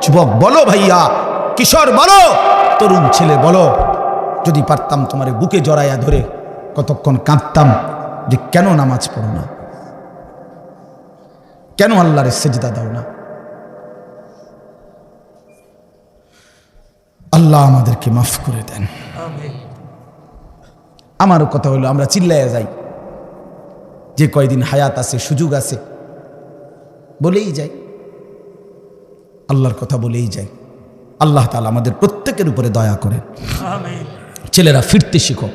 যুবক বলো, ভাইয়া, কিশোর বলো, তরুণ ছেলে বলো। যদি পারতাম তোমার বুকে জড়াইয়া ধরে কতক্ষণ কাঁদতাম যে কেন নামাজ পড়ো না, কেন আল্লাহর সেজদা দাও না? আল্লাহ আমাদেরকে মাফ করে দেন। আমারও কথা হলো, আমরা চিল্লাইয়া যাই, যে কয়দিন হায়াত আছে, সুযোগ আছে, বলেই যাই, আল্লাহর কথা বলেই যাই। আল্লাহ তাআলা আমাদের প্রত্যেকের উপরে দয়া করেন। ছেলেরা, ফিরতে শিখো।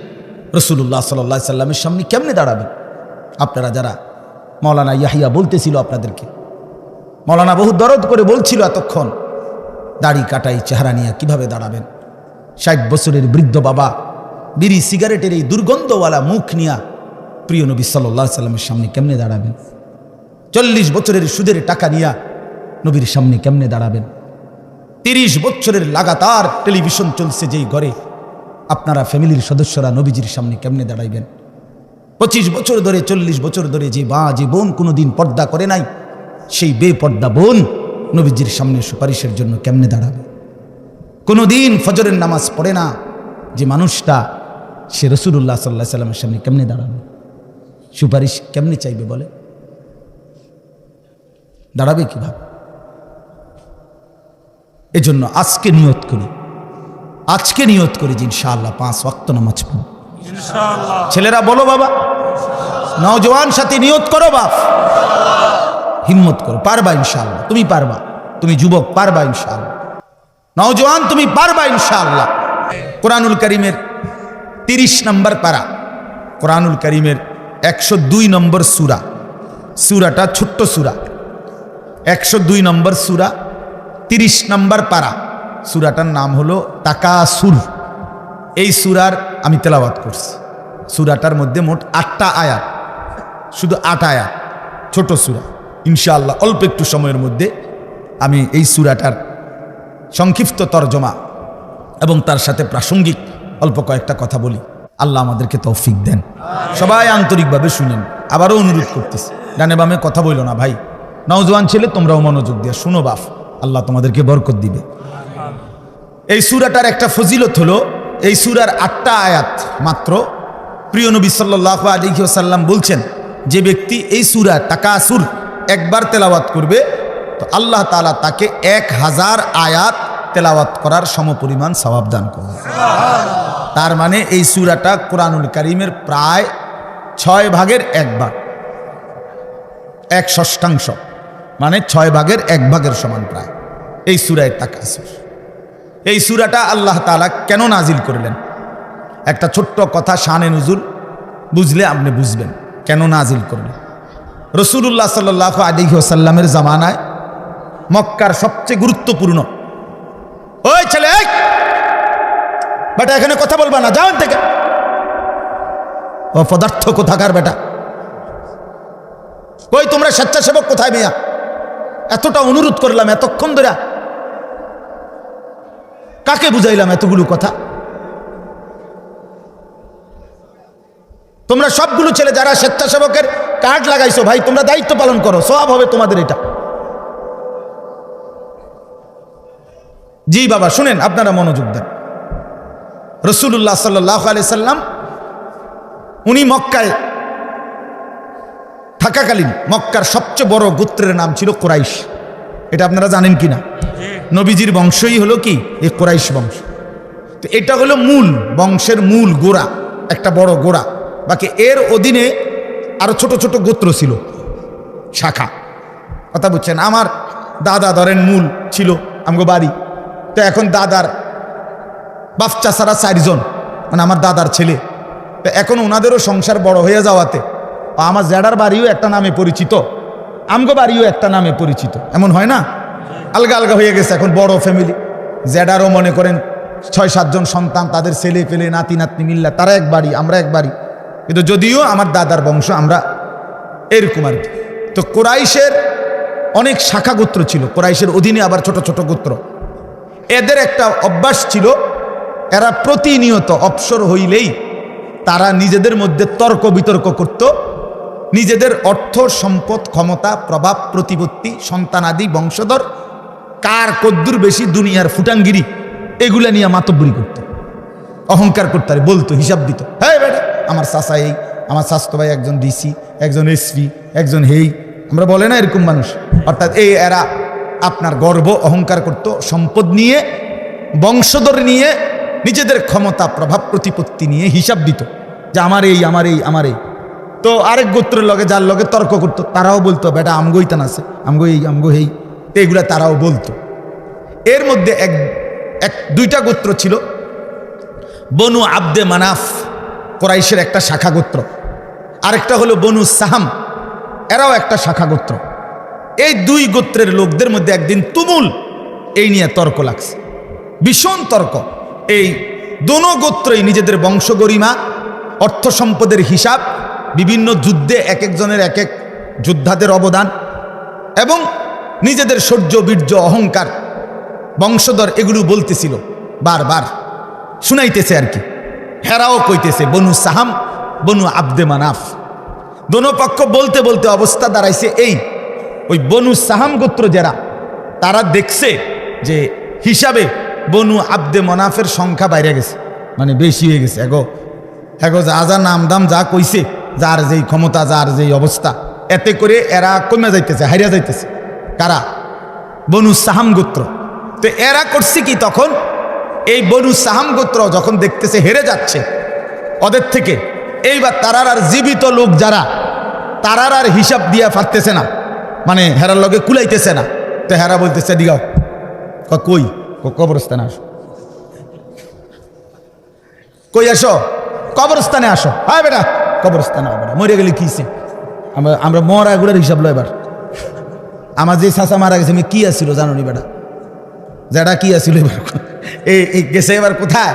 রাসূলুল্লাহ সাল্লাল্লাহু আলাইহি সাল্লামের সামনে কেমনে দাঁড়াবেন? আপনারা যারা, মাওলানা ইয়াহিয়া বলতেছিল আপনাদেরকে, মাওলানা বহু দরদ করে বলছিল এতক্ষণ, দাড়ি কাটাই চেহারা নিয়ে কিভাবে দাঁড়াবেন? 60 বছরের বৃদ্ধ বাবা বিড়ি সিগারেটের এই দুর্গন্ধওয়ালা মুখ নিয়ে প্রিয় নবী সাল্লাল্লাহু আলাইহি সাল্লামের সামনে কেমনে দাঁড়াবেন? 40 বছরের সুদের টাকা নিয়ে নবীর সামনে কেমনে দাঁড়াবেন? 30 বছরের লাগাতার টেলিভিশন চলছে যেই ঘরে, আপনারা ফ্যামিলির সদস্যরা নবীজির সামনে কেমনে দাঁড়াইবেন? 25 বছর ধরে, 40 বছর ধরে যে বোন কোনোদিন পর্দা করে নাই, সেই বেপর্দা বোন নবীজির সামনে সুপারিশের জন্য কেমনে দাঁড়াবে? কোনোদিন ফজরের নামাজ পড়ে না যে মানুষটা, সে রাসূলুল্লাহ সাল্লাল্লাহু আলাইহি সাল্লামের সামনে কেমনে দাঁড়াবে? সুপারিশ কেমনে চাইবে বলে? দাঁড়াবে কিভাবে? এজন্য আজকে নিয়ত করি যে ইনশাআল্লাহ 5 ওয়াক্ত নামাজ পড়ব ইনশাআল্লাহ। ছেলেরা বলো বাবা, নওজোয়ান সাথী নিয়ত করো, বাপ হিম্মত করো, পারবা ইনশাআল্লাহ। তুমি পারবা, তুমি যুবক পারবা ইনশাআল্লাহ, নওজোয়ান তুমি পারবা ইনশাআল্লাহ। কোরআনুল কারীমের 30 নম্বর পারা, কোরআনুল কারীমের 102 নম্বর সূরাটা ছোট্ট সূরা, 102 নম্বর সূরা, 30 নম্বর পারা। সূরাটার নাম হলো তাকাসুর। এই সূরার আমি তেলাওয়াত করছি। সূরাটার মধ্যে মোট 8টা আয়াত, শুধু 8 আয়াত, ছোট সূরা। ইনশাআল্লাহ অল্প একটু সময়ের মধ্যে আমি এই সূরাটার সংক্ষিপ্ত তরজমা এবং তার সাথে প্রাসঙ্গিক অল্প কয়েকটা কথা বলি। আল্লাহ আমাদেরকে তৌফিক দেন। সবাই আন্তরিকভাবে শুনেন। আবারও অনুরোধ করতেছি, ডানে বামে কথা বইলো না ভাই। নওজোয়ান ছেলে তোমরাও মনোযোগ দিয়ে শুনো বাপ, আল্লাহ তোমাদেরকে বরকত দিবে। এই সূরাটার একটা ফজিলত হলো, এই সূরার 8টা আয়াত মাত্র। প্রিয় নবী সাল্লাল্লাহু আলাইহি ওয়াসাল্লাম বলছেন, যে ব্যক্তি এই সূরা তাকাসুর একবার তেলাওয়াত করবে তো আল্লাহ তাআলা তাকে 1000 আয়াত তেলাওয়াত করার সমপরিমাণ সওয়াব দান করবে। তার মানে এই সূরাটা কোরআনুল কারীমের প্রায় 6 ভাগের 1 ভাগ, 1/6, মানে 6 ভাগের 1 ভাগের সমান প্রায় এই সূরায়ে তাকাসুর। এই সূরাটা আল্লাহ তাআলা কেন নাজিল করলেন? একটা ছোট্ট কথা, শানে নুজুল বুঝলে আপনি বুঝবেন কেন নাজিল করলেন। রাসূলুল্লাহ সাল্লাল্লাহু আলাইহি ওয়াসাল্লামের জামানায় মক্কার সবচেয়ে গুরুত্বপূর্ণ, ওই ছেলে বেটা এখানে কথা বলবা না, যাও থেকে, অপদার্থ কোথাকার বেটা, ওই তোমরা স্বেচ্ছাসেবক কোথায় মিয়া? এতটা অনুরোধ করলাম এতক্ষণ ধরে, কাকে বুঝাইলাম এতগুলো কথা? তোমরা সবগুলো ছেলে যারা স্বেচ্ছাসেবকের কার্ড লাগাইছো, ভাই তোমরা দায়িত্ব পালন করো, সওয়াব হবে তোমাদের এটা। জি বাবা শুনেন, আপনারা মনোযোগ দেন। রাসূলুল্লাহ সাল্লাল্লাহু আলাইহি সাল্লাম উনি মক্কায় থাকাকালীন মক্কার সবচেয়ে বড় গোত্রের নাম ছিল কুরাইশ। এটা আপনারা জানেন কি না? নবীজির বংশই হলো কি এই কুরাইশ বংশ। তো এটা হলো মূল বংশের মূল গোড়া, একটা বড় গোড়া। বাকি এর অধীনে আরো ছোট ছোট গোত্র ছিল, শাখা। কথা বুঝছেন? আমার দাদা ধরেন মূল ছিল আমগো বাড়ি, তো এখন দাদার বাচ্চা ছাড়া 4 জন, মানে আমার দাদার ছেলে। তো এখন ওনাদেরও সংসার বড় হয়ে যাওয়াতে আমার জেডার বাড়িও একটা নামে পরিচিত, আমগো বাড়িও একটা নামে পরিচিত। এমন হয় না? আলগা আলগা হয়ে গেছে এখন বড় ফ্যামিলি। জেডারও মনে করেন 6-7 জন সন্তান, তাদের ছেলে পেলে নাতি নাতনি মিল্লা, তারা এক বাড়ি, আমরা এক বাড়ি। কিন্তু যদিও আমার দাদার বংশ আমরা এরকম আর কি। তো কুরাইশের অনেক শাখা গোত্র ছিল, কুরাইশের অধীনে আবার ছোট ছোট গোত্র। এদের একটা অভ্যাস ছিল, এরা প্রতিনিয়ত অবসর হইলেই তারা নিজেদের মধ্যে তর্ক বিতর্ক করত। নিজেদের অর্থ সম্পদ, ক্ষমতা, প্রভাব, প্রতিপত্তি, সন্তানাদি, বংশধর, কার কদ্দুর বেশি দুনিয়ার ফুটাঙ্গিরি, এগুলা নিয়ে মাতব্বরি করত, অহংকার করতে বলতো, হিসাব দিত। হ্যাঁ বেটা আমার চাচা এই, আমার স্বাস্থ্য ভাই একজন ডিসি, একজন এসপি, একজন হেই, আমরা বলে না এরকম মানুষ। অর্থাৎ এই এরা আপনার গর্ব অহংকার করত, সম্পদ নিয়ে, বংশধর নিয়ে, নিজেদের ক্ষমতা, প্রভাব, প্রতিপত্তি নিয়ে হিসাব দিত যে আমার এই, আমার এই, আমার এই। তো আরেক গোত্রের লগে যার লগে তর্ক করতো, তারাও বলতো বেটা আমগোই তান আছে, আমগো এই, আমগো হেই, তো এগুলা তারাও বলতো। এর মধ্যে দুইটা গোত্র ছিল, বনু আব্দে মানাফ, কুরাইশের একটা শাখা গোত্র, আরেকটা হলো বনু সাহাম, এরাও একটা শাখা গোত্র। এই 2 গোত্রের লোকদের মধ্যে একদিন তুমুল এই নিয়ে তর্ক লাগছে, ভীষণ তর্ক। এই দোনো গোত্রই নিজেদের বংশ গরিমা, অর্থ সম্পদের হিসাব, বিভিন্ন যুদ্ধে এক একজনের এক এক যোদ্ধাদের অবদান এবং নিজেদের শৌর্য, বীর্য, অহংকার, বংশধর, এগুলো বলতেছিল, বারবার শুনাইতেছে আর কি। হেরাও কইতেছে, বনু সাহাম, বনু আব্দে মানাফ, দোনো পক্ষ বলতে বলতে অবস্থা দাঁড়াইছে এই, ওই বনু সাহাম গোত্র যারা, তারা দেখছে যে হিসাবে বনু আব্দে মনাফের সংখ্যা বাইরে গেছে, মানে বেশি হয়ে গেছে। এগো যা যা নাম দাম যা কইছে, যার যেই ক্ষমতা, যার যেই অবস্থা, এতে করে এরা কমে যাইতেছে, হারিয়া যাইতেছে। কারা? বনু সাহাম গোত্র। তো এরা করছে কি, তখন এই বনু সাহাম গোত্র যখন দেখতেছে হেরে যাচ্ছে ওদের থেকে, এইবার তারার আর জীবিত লোক যারা, তারার আর হিসাব দিয়া পারতেছে না, মানে হেরার লগে কুলাইতেছে না। তো হেরা বলতেছে দিগাও, কই কবরস্থানে আসো, কই আসো, কবরস্থানে আসো। হ্যাঁ বেটা কবরস্থানে হবে না, মরে গেলে কিছে, আমরা মরা এগুলোর হিসাব লো এবার। আমার যে চাচা মারা গেছে আমি কি আসছিল জানো নি বেটা, যেটা কি আসছিল এবার এই গেছে এবার কোথায়,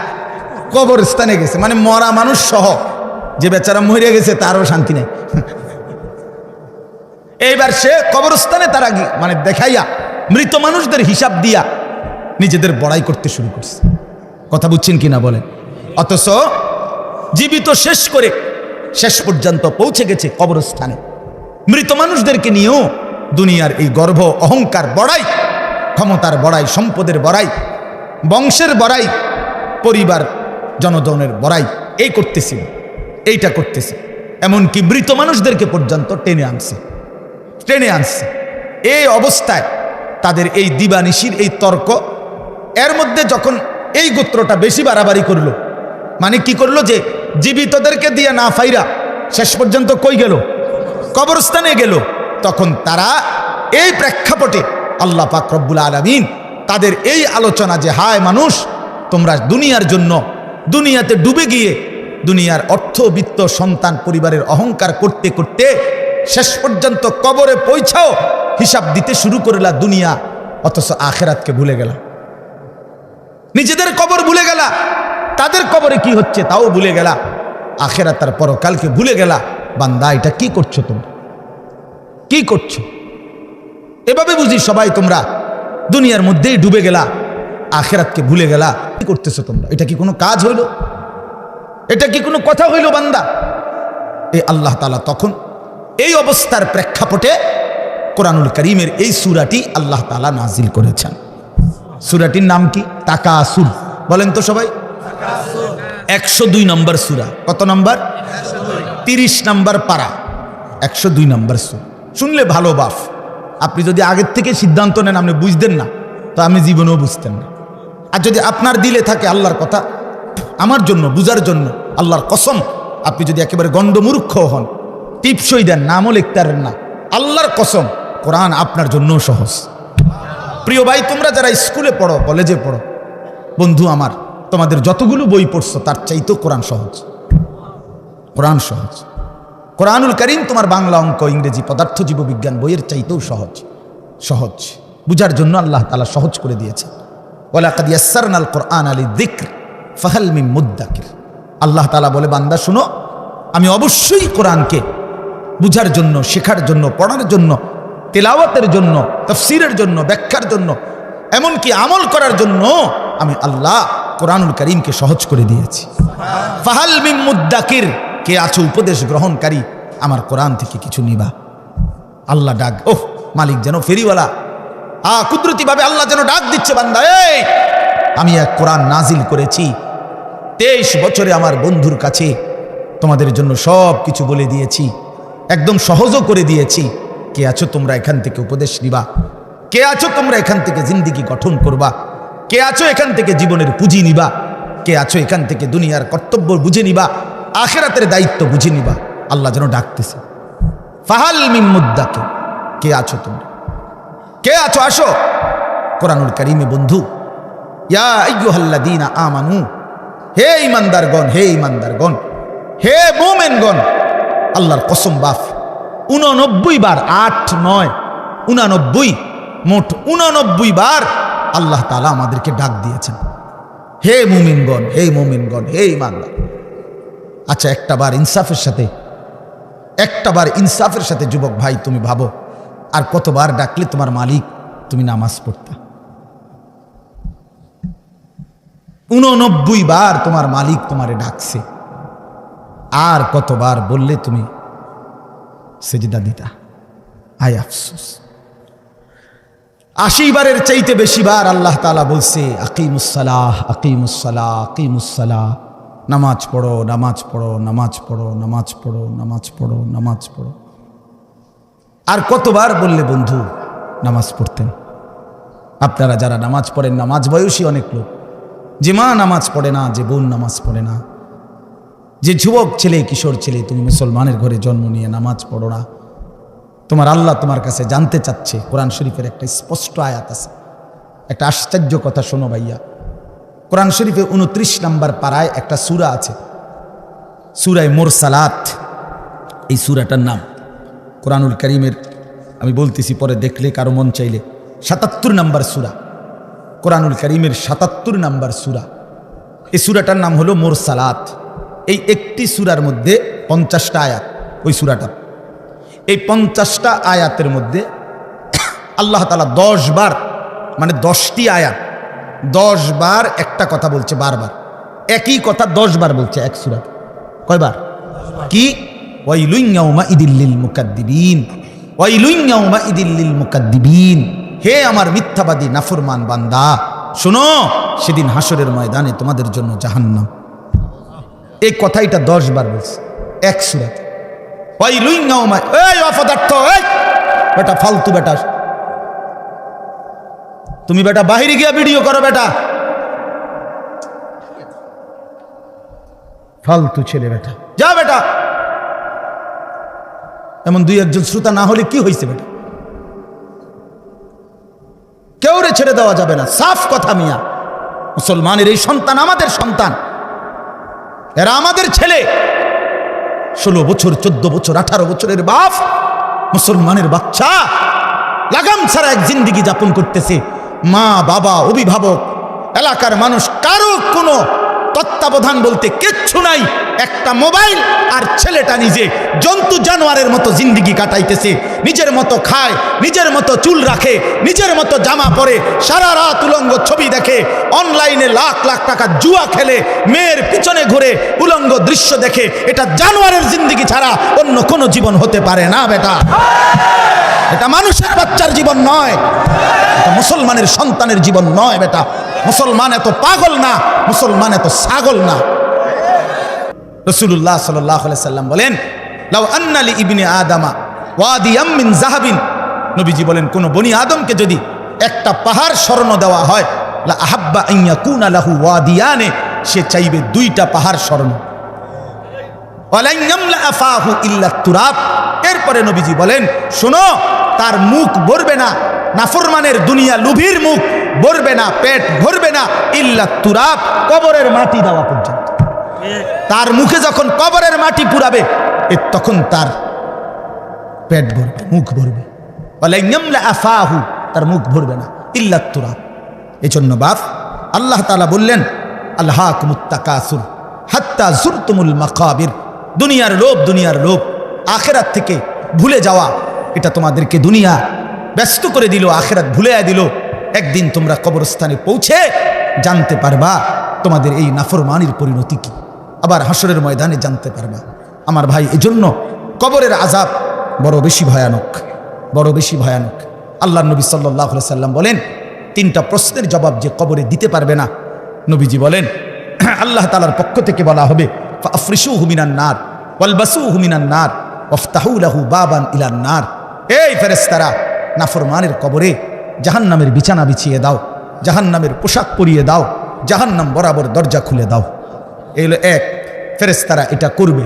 কবরস্থানে গেছে। মানে মরা মানুষ সহ, যে বেচারা মরে গেছে তারও শান্তি নেই। এইবার সে কবরস্থানে তারা মানে দেখাইয়া মৃত মানুষদের হিসাব দিয়া নিজেদের বড়াই করতে শুরু করছে। কথা বুঝছেন কিনা বলেন? অথচ জীবিত শেষ করে শেষ পর্যন্ত পৌঁছে গেছে কবরস্থানে। মৃত মানুষদেরকে নিয়েও দুনিয়ার এই গর্ব, অহংকার বড়াই, ক্ষমতার বড়াই, সম্পদের বড়াই, বংশের বড়াই, পরিবার জনগণের বড়াই এই করতেছিল, এইটা করতেছে। এমনকি মৃত মানুষদেরকে পর্যন্ত টেনে আনছে। এই অবস্থায় তাদের এই দিবানিশির এই তর্ক, এর মধ্যে যখন এই গোত্রটা বেশি বাড়াবাড়ি করলো, মানে কি করলো, যে জীবিতদেরকে দিয়ে না ফাইরা শেষ পর্যন্ত কই গেল, কবরস্থানে গেল। তখন তারা এই প্রেক্ষাপটে আল্লাহ পাক রব্বুল আলামিন তাদের এই আলোচনা যে হায় মানুষ, তোমরা দুনিয়ার জন্য দুনিয়াতে ডুবে গিয়ে দুনিয়ার অর্থ, বিত্ত, সন্তান, পরিবারের অহংকার করতে করতে শেষ পর্যন্ত কবরে পৌঁছাও হিসাব দিতে শুরু করলা দুনিয়া, অথচ আখেরাতকে ভুলে গেলা। নিজেদের কবর ভুলে গেলা, তাদের কবরে কি হচ্ছে তাও ভুলে গেলা, আখেরাত আর পরকালকে ভুলে গেলা। বান্দা, এটা কি করছো তোমরা, কি করছো? এভাবে বুঝি সবাই তোমরা দুনিয়ার মধ্যেই ডুবে গেলা, আখেরাতকে ভুলে গেলা। কি করতেছো তোমরা? এটা কি কোনো কাজ হইল? এটা কি কোনো কথা হইল বান্দা? এই আল্লাহ তাআলা তখন এই অবস্থার প্রেক্ষাপটে কোরআনুল কারীমের এই সূরাটি আল্লাহ তাআলা নাজিল করেছেন। সূরাটির নাম কি? তাকাসুর। বলেন তো সবাই। 102 নম্বর সূরা। কত নম্বর? 30 নম্বর পারা, 102 নম্বর সূরা। শুনলে ভালো বাপ, আপনি যদি আগের থেকে সিদ্ধান্ত নেন আপনি বুঝতেন না, তো আমি জীবনেও বুঝতেন না। আর যদি আপনার দিলে থাকে আল্লাহর কথা আমার জন্য বুঝার জন্য, আল্লাহর কসম, আপনি যদি একেবারে গণ্ডমূর্খ হন, টিপসই দেন, নামও লিখতে পারেন না, আল্লাহর কসম কোরআন আপনার জন্য সহজ। প্রিয় ভাই, তোমরা যারা স্কুলে পড়ো, কলেজে পড়ো, বন্ধু আমার, তোমাদের যতগুলো বই পড়ছো তার চাইতেও কোরআন সহজ। কোরআন সহজ। কোরআনুল কারীম তোমার বাংলা, অঙ্ক, ইংরেজি, পদার্থ, জীববিজ্ঞান বইয়ের চাইতেও সহজ বুঝার জন্য আল্লাহ তাআলা সহজ করে দিয়েছে। ওয়ালাকাদ ইয়াসসারনাল কুরআনা লিযিকর ফাহাল মিন মুদ্দাকির। আল্লাহ তাআলা বলে, বান্দা শুনো, আমি অবশ্যই কোরআনকে বুঝার জন্য, শেখার জন্য, পড়ার জন্য, তেলাওয়াতের জন্য, তাফসীরের জন্য, ব্যাখ্যার জন্য, এমনকি আমল করার জন্য আমি আল্লাহ কোরআনুল কারীমকে সহজ করে দিয়েছি। ফাহাল মিন মুদ্দাকির, কে আছো উপদেশ গ্রহণকারী, আমার কোরআন থেকে কিছু নিবা। আল্লাহ ডাক, ওহ মালিক যেন ফেরিওয়ালা, কুদরতি ভাবে আল্লাহ যেন ডাক দিচ্ছে, বান্দা এই আমি এক কোরআন নাজিল করেছি, 23 বছরে আমার বন্ধুর কাছে তোমাদের জন্য সব কিছু বলে দিয়েছি, একদম সহজও করে দিয়েছি। কে আছো তোমরা এখান থেকে উপদেশ নিবা? কে আছো তোমরা এখান থেকে জিন্দেগি গঠন করবা? কে আছো এখান থেকে জীবনের পুঁজি নিবা? কে আছো এখান থেকে দুনিয়ার কর্তব্য বুঝে নিবা, আখিরাতের দায়িত্ব বুঝে নিবা? আল্লাহ যেন ডাকতেছে, ফাহাল মিন মুদ্দাকির, কে আছো তোমরা, কে আছো, আসো। কোরআনুল কারীমে বন্ধু, ইয়া আইয়ুহাল্লাযীনা আমানু, হে ঈমানদারগণ, হে ঈমানদারগণ, হে মুমিনগণ, আল্লাহর কসম বাপ 89 বার, 8, 9, 89, মোট 89 বার আল্লাহ তাআলা আমাদেরকে ডাক দিয়েছেন, হে মুমিনগণ, হে মুমিনগণ, হে ঈমানদার। আচ্ছা, একটাবার ইনসাফের সাথে যুবক ভাই তুমি ভাবো, আর কতবার ডাকলে তোমার মালিক তুমি নামাজ পড়তা? 89 বার তোমার মালিক তোমারে ডাকছে, আর কতবার বললে তুমি সেজদা দিতা? আয় আফসোস। 80 বারের চাইতে বেশি বার আল্লাহ তাআলা বলছে, আকিমুসসালাহ, আকিমুসসালাহ, আকিমুসসালাহ, নামাজ পড়ো, নামাজ পড়ো, নামাজ পড়ো, নামাজ পড়ো, নামাজ পড়ো, নামাজ পড়ো। আর কতবার বললে বন্ধু নামাজ পড়তেন? আপনারা যারা নামাজ পড়েন, নামাজ বয়সী অনেক লোক, যে মা নামাজ পড়ে না, যে বোন নামাজ পড়ে না, যে যুবক ছেলে, কিশোর ছেলে, তুমি মুসলমানের ঘরে জন্ম নিয়ে নামাজ পড়ো না, তোমার আল্লাহ তোমার কাছে জানতে চাচ্ছে। কোরআন শরীফের একটা স্পষ্ট আয়াত আছে, একটা আশ্চর্য কথা শোনো ভাইয়া। কোরআন শরীফে 29 নম্বর পারায় একটা সূরা আছে, সূরায়ে মুরসালাত। এই সূরাটার নাম কোরআনুল কারীমের আমি বলতেছি পরে দেখলে কারো মন চাইলে ৭৭ নম্বর সূরা, কোরআনুল কারীমের ৭৭ নম্বর সূরা। এই সূরাটার নাম হলো মুরসালাত। এই একটি সূরার মধ্যে 50টা আয়াত। ওই সূরাটা, এই 50টা আয়াতের মধ্যে আল্লাহ তাআলা 10 বার, মানে 10টি আয়াত 10 বার একটা কথা বলছে, বারবার একই কথা 10 বার বলছে এক সূরা। কয়বার? কি? ওয়াইলুন ইয়াউমাইদিল লিল মুকাদ্দিবিন, ওয়াইলুন ইয়াউমাইদিল লিল মুকাদ্দিবিন। হে আমার মিথ্যাবাদী নাফরমান বান্দা, শোনো সেদিন হাসরের ময়দানে তোমাদের জন্য জাহান্নাম। এই কথাইটা 10 বার বলছে এক সূরাতে। ওয়াইলুন ইয়াউমা, এই অপদার্থ, এই বেটা ফালতু বেটা, তুমি বেটা বাহিরে গিয়া ভিডিও করো বেটা, ফালতু ছেলে বেটা, যা বেটা। এমন দুই একজন শ্রোতা না হলে কি হয়েছে বেটা? কেউ রে ছেড়ে দেওয়া যাবে না, সাফ কথা মিয়া। মুসলমানের এই সন্তান আমাদের সন্তান, এরা আমাদের ছেলে। 16 বছর, 14 বছর, 18 বছরের বাপ, মুসলমানের বাচ্চা লাগাম ছাড়া এক জিন্দেগি যাপন করতেছে। মা বাবা, অভিভাবক, এলাকার মানুষ, কারো কোনো তত্ত্বাবধান বলতে কিচ্ছু নাই। একটা মোবাইল আর ছেলেটা নিজে জন্তু জানোয়ারের মতো জিন্দেগি কাটাইতেছে। নিজের মতো খায়, নিজের মতো চুল রাখে, নিজের মতো জামা পরে, সারা রাত উলঙ্গ ছবি দেখে, অনলাইনে লাখ লাখ টাকা জুয়া খেলে, মেয়ের পিছনে ঘুরে উলঙ্গ দৃশ্য দেখে। এটা জানোয়ারের জিন্দেগি ছাড়া অন্য কোনো জীবন হতে পারে না বেটা। এটা মানুষের বাচ্চার জীবন নয়, এটা মুসলমানের সন্তানের জীবন নয় বেটা। মুসলমান এত পাগল না, মুসলমান এত ছাগল না। রাসূলুল্লাহ সাল্লাল্লাহু আলাইহি সাল্লাম বলেন, লাউ আন্না লি ইবনি আদামা ওয়াদিয়াম মিন যাহাবিন, নবীজি বলেন কোন বনি আদমকে যদি একটা পাহাড় স্বর্ণ দেওয়া হয়, লা আহাব্বা আন ইয়াকুনা লাহু ওয়াদিয়ানে, সে চাইবে 2টা পাহাড় স্বর্ণ। ওয়ালান ইয়ামলা আফাহু ইল্লা তুরাব, এরপরে নবীজি বলেন শোনো, তার মুখ ভরবে না, নাফরমানের দুনিয়া লুভির মুখ ভরবে না, পেট ভরবে না, ইল্লা তুরাব, কবরের মাটি দেওয়া পর্যন্ত। তার মুখে যখন কবরের মাটি পুরাবে, তখন তার পেট ভরবে, মুখ ভরবে। ওয়ালা ইয়ামলা আফাহু, তার মুখ ভরবে না, ইল্লা তুরাব। এজন্য বাপ আল্লাহ তাআলা বললেন, আলহাকুমুত তাকাসুর হাত্তা যুরতুমুল মাকাবির। দুনিয়ার লোভ, দুনিয়ার লোভ, আখিরাত থেকে ভুলে যাওয়া, এটা তোমাদেরকে দুনিয়া ব্যস্ত করে দিল, আখিরাত ভুলে দিল। একদিন তোমরা কবরস্থানে পৌঁছে জানতে পারবা তোমাদের এই নাফরমানির পরিণতি কি, আবার হাসরের ময়দানে জানতে পারবা। আমার ভাই, এজন্য কবরের আযাব বড় বেশি ভয়ানক, বড় বেশি ভয়ানক। আল্লাহর নবী সাল্লাল্লাহু আলাইহি সাল্লাম বলেন, 3টা প্রশ্নের জবাব যে কবরে দিতে পারবে না, নবীজি বলেন আল্লাহ তাআলার পক্ষ থেকে বলা হবে, ফাফরিশুহু মিনান নার ওয়ালবাসুহু মিনান নার ওয়াফতাহু লাহু বাবান ইলান নার। এই ফেরেশতারা, নাফরমানের কবরে জাহান্নামের বিছানা বিছিয়ে দাও, জাহান্নামের পোশাক পরিয়ে দাও, জাহান্নাম বরাবর দরজা খুলে দাও। এই হলো এক, ফেরেশতারা এটা করবে।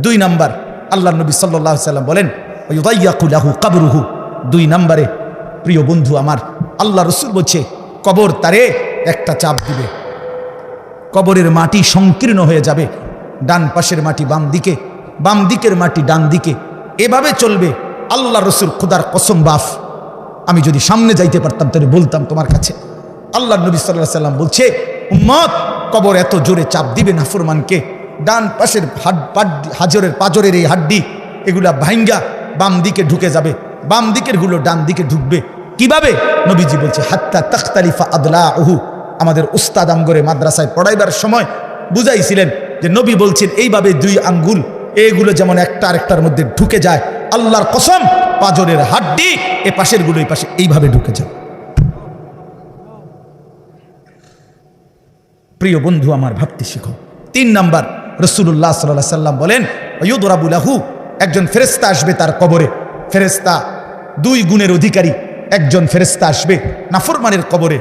2 নাম্বার, আল্লাহর নবী সাল্লাল্লাহু আলাইহি সাল্লাম বলেন, ওয়ায়ুদাইয়াকু লাহু কবরুহু। 2 নম্বরে প্রিয় বন্ধু আমার, আল্লাহ রাসূল বলছে কবর তারে একটা চাপ দিবে, কবরের মাটি সংকীর্ণ হয়ে যাবে। ডান পাশের মাটি বাম দিকে, বাম দিকের মাটি ডান দিকে, এভাবে চলবে। আল্লাহ রাসূল, খোদার কসম বাপ, আমি যদি সামনে যাইতে পারতাম তাহলে বলতাম তোমার কাছে। আল্লাহ নবী সাল্লাল্লাহু আলাইহি সাল্লাম বলছে, উম্মত, কবর এত জোরে চাপ দিবে নাফরমানকে, ডান পাশের হাজরের পাজরের এই হাড্ডি, এগুলা ভাঙ্গা বাম দিকে ঢুকে যাবে, বাম দিকের গুলো ডান দিকে ঢুকবে। কিভাবে? নবীজি বলছে, হাত্তা তাখতালিফা আদলাউহু। আমাদের উস্তাদ আমগরে মাদ্রাসায় পড়াইবার সময় বুঝাইছিলেন যে নবী বলছেন এইভাবে 2 আঙ্গুল, এগুলো যেমন একটা আরেকটার মধ্যে ঢুকে যায়। আল্লাহর কসম, পাজরের হাড্ডি এ পাশের গুলো এই পাশে এইভাবে ঢুকে যায়। প্রিয় বন্ধু আমার, ভাবতে শিখো। 3 নাম্বার, রাসূলুল্লাহ সাল্লাল্লাহু আলাইহি সাল্লাম বলেন, ইউদরাবু লাহু, একজন ফেরেশতা আসবে তার কবরে। ফেরেশতা 2 গুণের অধিকারী একজন ফেরেশতা আসবে নাফরমানের কবরে।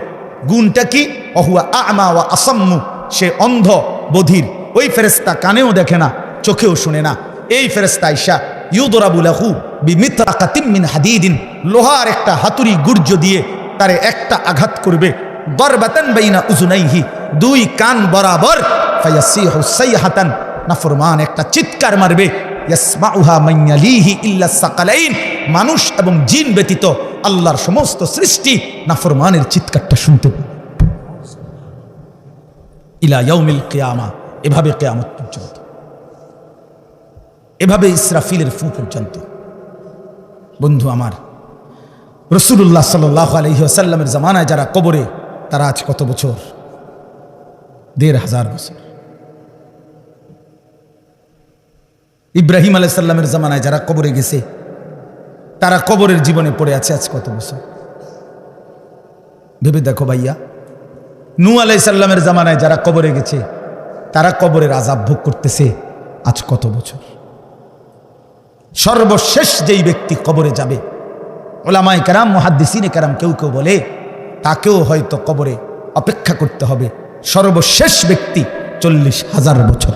গুণটা কি? অহুয়া আ'মা ওয়া আসাম্মু, সে অন্ধ বধির। ওই ফেরেশতা কানেও দেখে না, চোখেও শুনে না। এই ফেরেশতা আইসা ইউদরাবু লাহু বিমিতরাকাতিন মিন হাদিদিন, লোহার একটা হাতুড়ি গুর্জ দিয়ে তারে একটা আঘাত করবে। দরবাতান বাইনা উযুনাইহি, 2 কান বরাবর। ফায়াসিহু সাইহাতান, নাফরমান একটা চিৎকার মারবে। ইয়াসমাউহা মান ইয়ালিহি ইল্লা সাকালাইন, মানুষ এবং জিন ব্যতীত আল্লাহর সমস্ত সৃষ্টি নাফরমানের চিৎকারটা শুনতে পাবে ইলা ইয়াউমিল কিয়ামা, এভাবে কিয়ামত পর্যন্ত, এভাবে ইসরাফিলের ফু পর্যন্ত। বন্ধু আমার, রাসূলুল্লাহ সাল্লাল্লাহু আলাইহি ওয়াসাল্লামের জামানায় যারা কবরে, তারা আজ কত বছর? ১৫০০ বছর। ইব্রাহিম আলাইহিস সালামের জামানায় যারা কবরে গেছে, তারা কবরের জীবনে পড়ে আছে আজ কত বছর? ভেবে দেখো ভাইয়া। নূহ আলাইহিস সালামের জামানায় যারা কবরে গেছে, তারা কবরের আযাব ভোগ করতেছে আজ কত বছর? সর্বশেষ যেই ব্যক্তি কবরে যাবে, উলামায়ে কেরাম, মুহাদ্দিসিনে কেরাম কেউ কেউ বলে তাকেও হয়তো কবরে অপেক্ষা করতে হবে সর্বশেষ ব্যক্তি ৪০,০০০ বছর।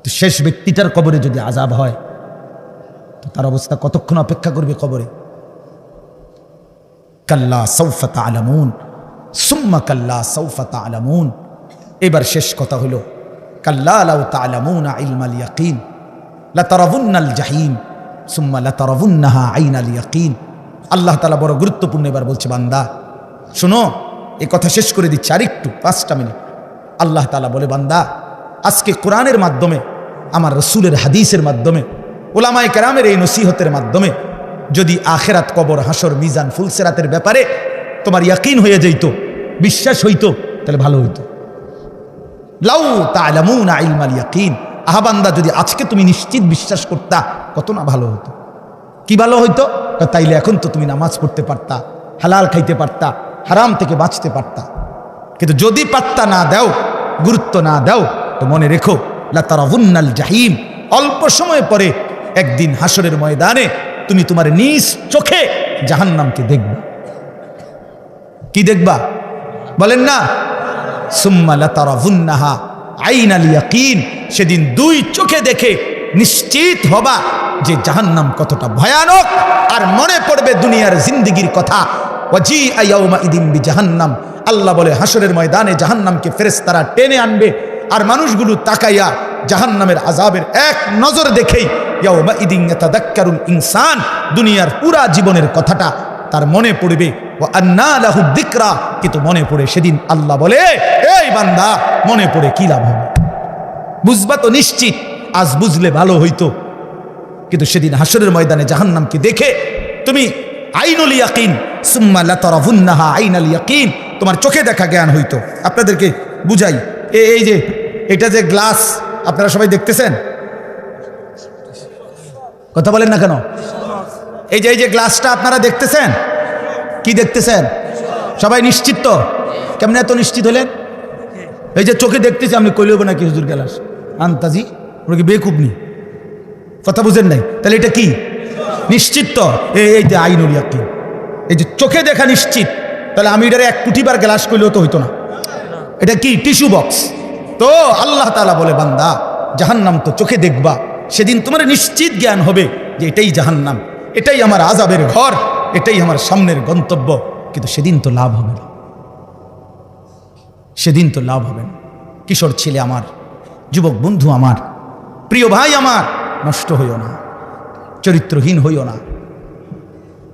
তো শেষ ব্যক্তিটার কবরে যদি আযাব হয়, তো তার অবস্থা কতক্ষণ অপেক্ষা করবে কবরে? কাল্লা সাউফা তা'লামুন সুম্মা কাল্লা সাউফা তা'লামুন। এবার শেষ কথা হলো, কাল্লা লাউ তা'লামুনা ইলমাল ইয়াকিন লাতারাবুন্নাল জাহিম সুম্মা লাতারাবুন্নাহা আইনাল ইয়াকিন। আল্লাহ তাআলা বড় গুরুত্বপূর্ণ এবার বলছে, বান্দা শোনো, এই কথা শেষ করে দিচ্ছি আরেকটু 5টা মিনিট। আল্লাহ তাআলা বলে, বান্দা আজকে কোরআনের মাধ্যমে, আমার রাসূলের হাদিসের মাধ্যমে, উলামায়ে কেরামের এই নসিহতের মাধ্যমে যদি আখিরাত, কবর, হাসর, মিজান, ফুলসিরাতের ব্যাপারে তোমার ইয়াকিন হয়ে যাইতো, বিশ্বাস হইতো, তাহলে ভালো হইতো। লাউ তা'লামুনা ইলমাল ইয়াকিন, আহা বান্দা, যদি আজকে তুমি নিশ্চিত বিশ্বাস করতা, কত না ভালো হতো। কি ভালো হইতো? তাইলে এখন তো তুমি নামাজ পড়তে পারতা, হালাল খাইতে পারতা, হারাম থেকে বাঁচতে পারতা। কিন্তু যদি পাত্তা না দাও, গুরুত্ব না দাও, তো মনে রেখো, লাতারাবুন্নাল জাহিম, অল্প সময় পরে একদিন হাসরের ময়দানে তুমি তোমার নিজ চোখে জাহান্নামকে দেখবা। কি দেখবা বলেন না? সুম্মা লাতারাবুন্নাহা আইনাল ইয়াকিন, সেদিন 2 চোখে দেখে নিশ্চিত হবা যে জাহান্নাম কতটা ভয়ানক। আর মনে পড়বে দুনিয়ার জিন্দেগির কথা। ওয়াজিআ ইয়াউমা ইদিন বিজাহান্নাম, আল্লাহ বলে হাসরের ময়দানে জাহান্নামকে ফেরেশতারা টেনে আনবে, আর মানুষগুলো তাকাইয়া জাহান্নামের আযাবের এক নজর দেখেই ইয়াউমা ইদিন ইয়াতাযাক্কারুল ইনসান, দুনিয়ার পুরা জীবনের কথাটা তার মনে পড়বে। ওয়া আন্না লাহু যিকরা, কিন্তু মনে পড়ে সেদিন আল্লাহ বলে, এই বান্দা মনে পড়ে কি লাভ হবে? বুঝবা তো নিশ্চিত, আজ বুঝলে ভালো হইতো, কিন্তু সেদিন হাসরের ময়দানে জাহান্নামকে দেখে তুমি আইনুল ইয়াকিন সুম্মা লাতারাবুন্নাহা আইনাল ইয়াকিন, তোমার চোখে দেখা জ্ঞান হইতো। আপনাদেরকে বুঝাই, এই যে এটা যে গ্লাস আপনারা সবাই দেখতেছেন, কথা বলেন না কেন? এই যে গ্লাসটা আপনারা দেখতেছেন, কি দেখতেছেন? সবাই নিশ্চিত তো? কেমনে এত নিশ্চিত হলেন? এই যে চোখে দেখতেছি, আমি কইলেব নাকি হুজুর গ্লাস আন্তাজি, ওরা কি বেকুব নি? কথা বুঝেন নাই? তাহলে এটা কি নিশ্চিত তো? এই যে আইনুল ইয়াকিন, এই যে চোখে দেখা নিশ্চিত। তাহলে আমি এটারে 1 কোটি বার গ্লাস কইলেও তো হইতো না। এটা কি টিস্যু বক্স? তো আল্লাহ তাআলা বলে, বান্দা জাহান্নাম তো চোখে দেখবা, সেদিন তোমার নিশ্চিত জ্ঞান হবে যে এটাই জাহান্নাম, এটাই আমার আযাবের ঘর, এটাই আমার সামনের গন্তব্য। কিন্তু সেদিন তো লাভ হবে না, সেদিন তো লাভ হবে না। কিশোর ছেলে আমার, যুবক বন্ধু আমার, প্রিয় ভাই আমার, নষ্ট হইও না, চরিত্রহীন হইও না,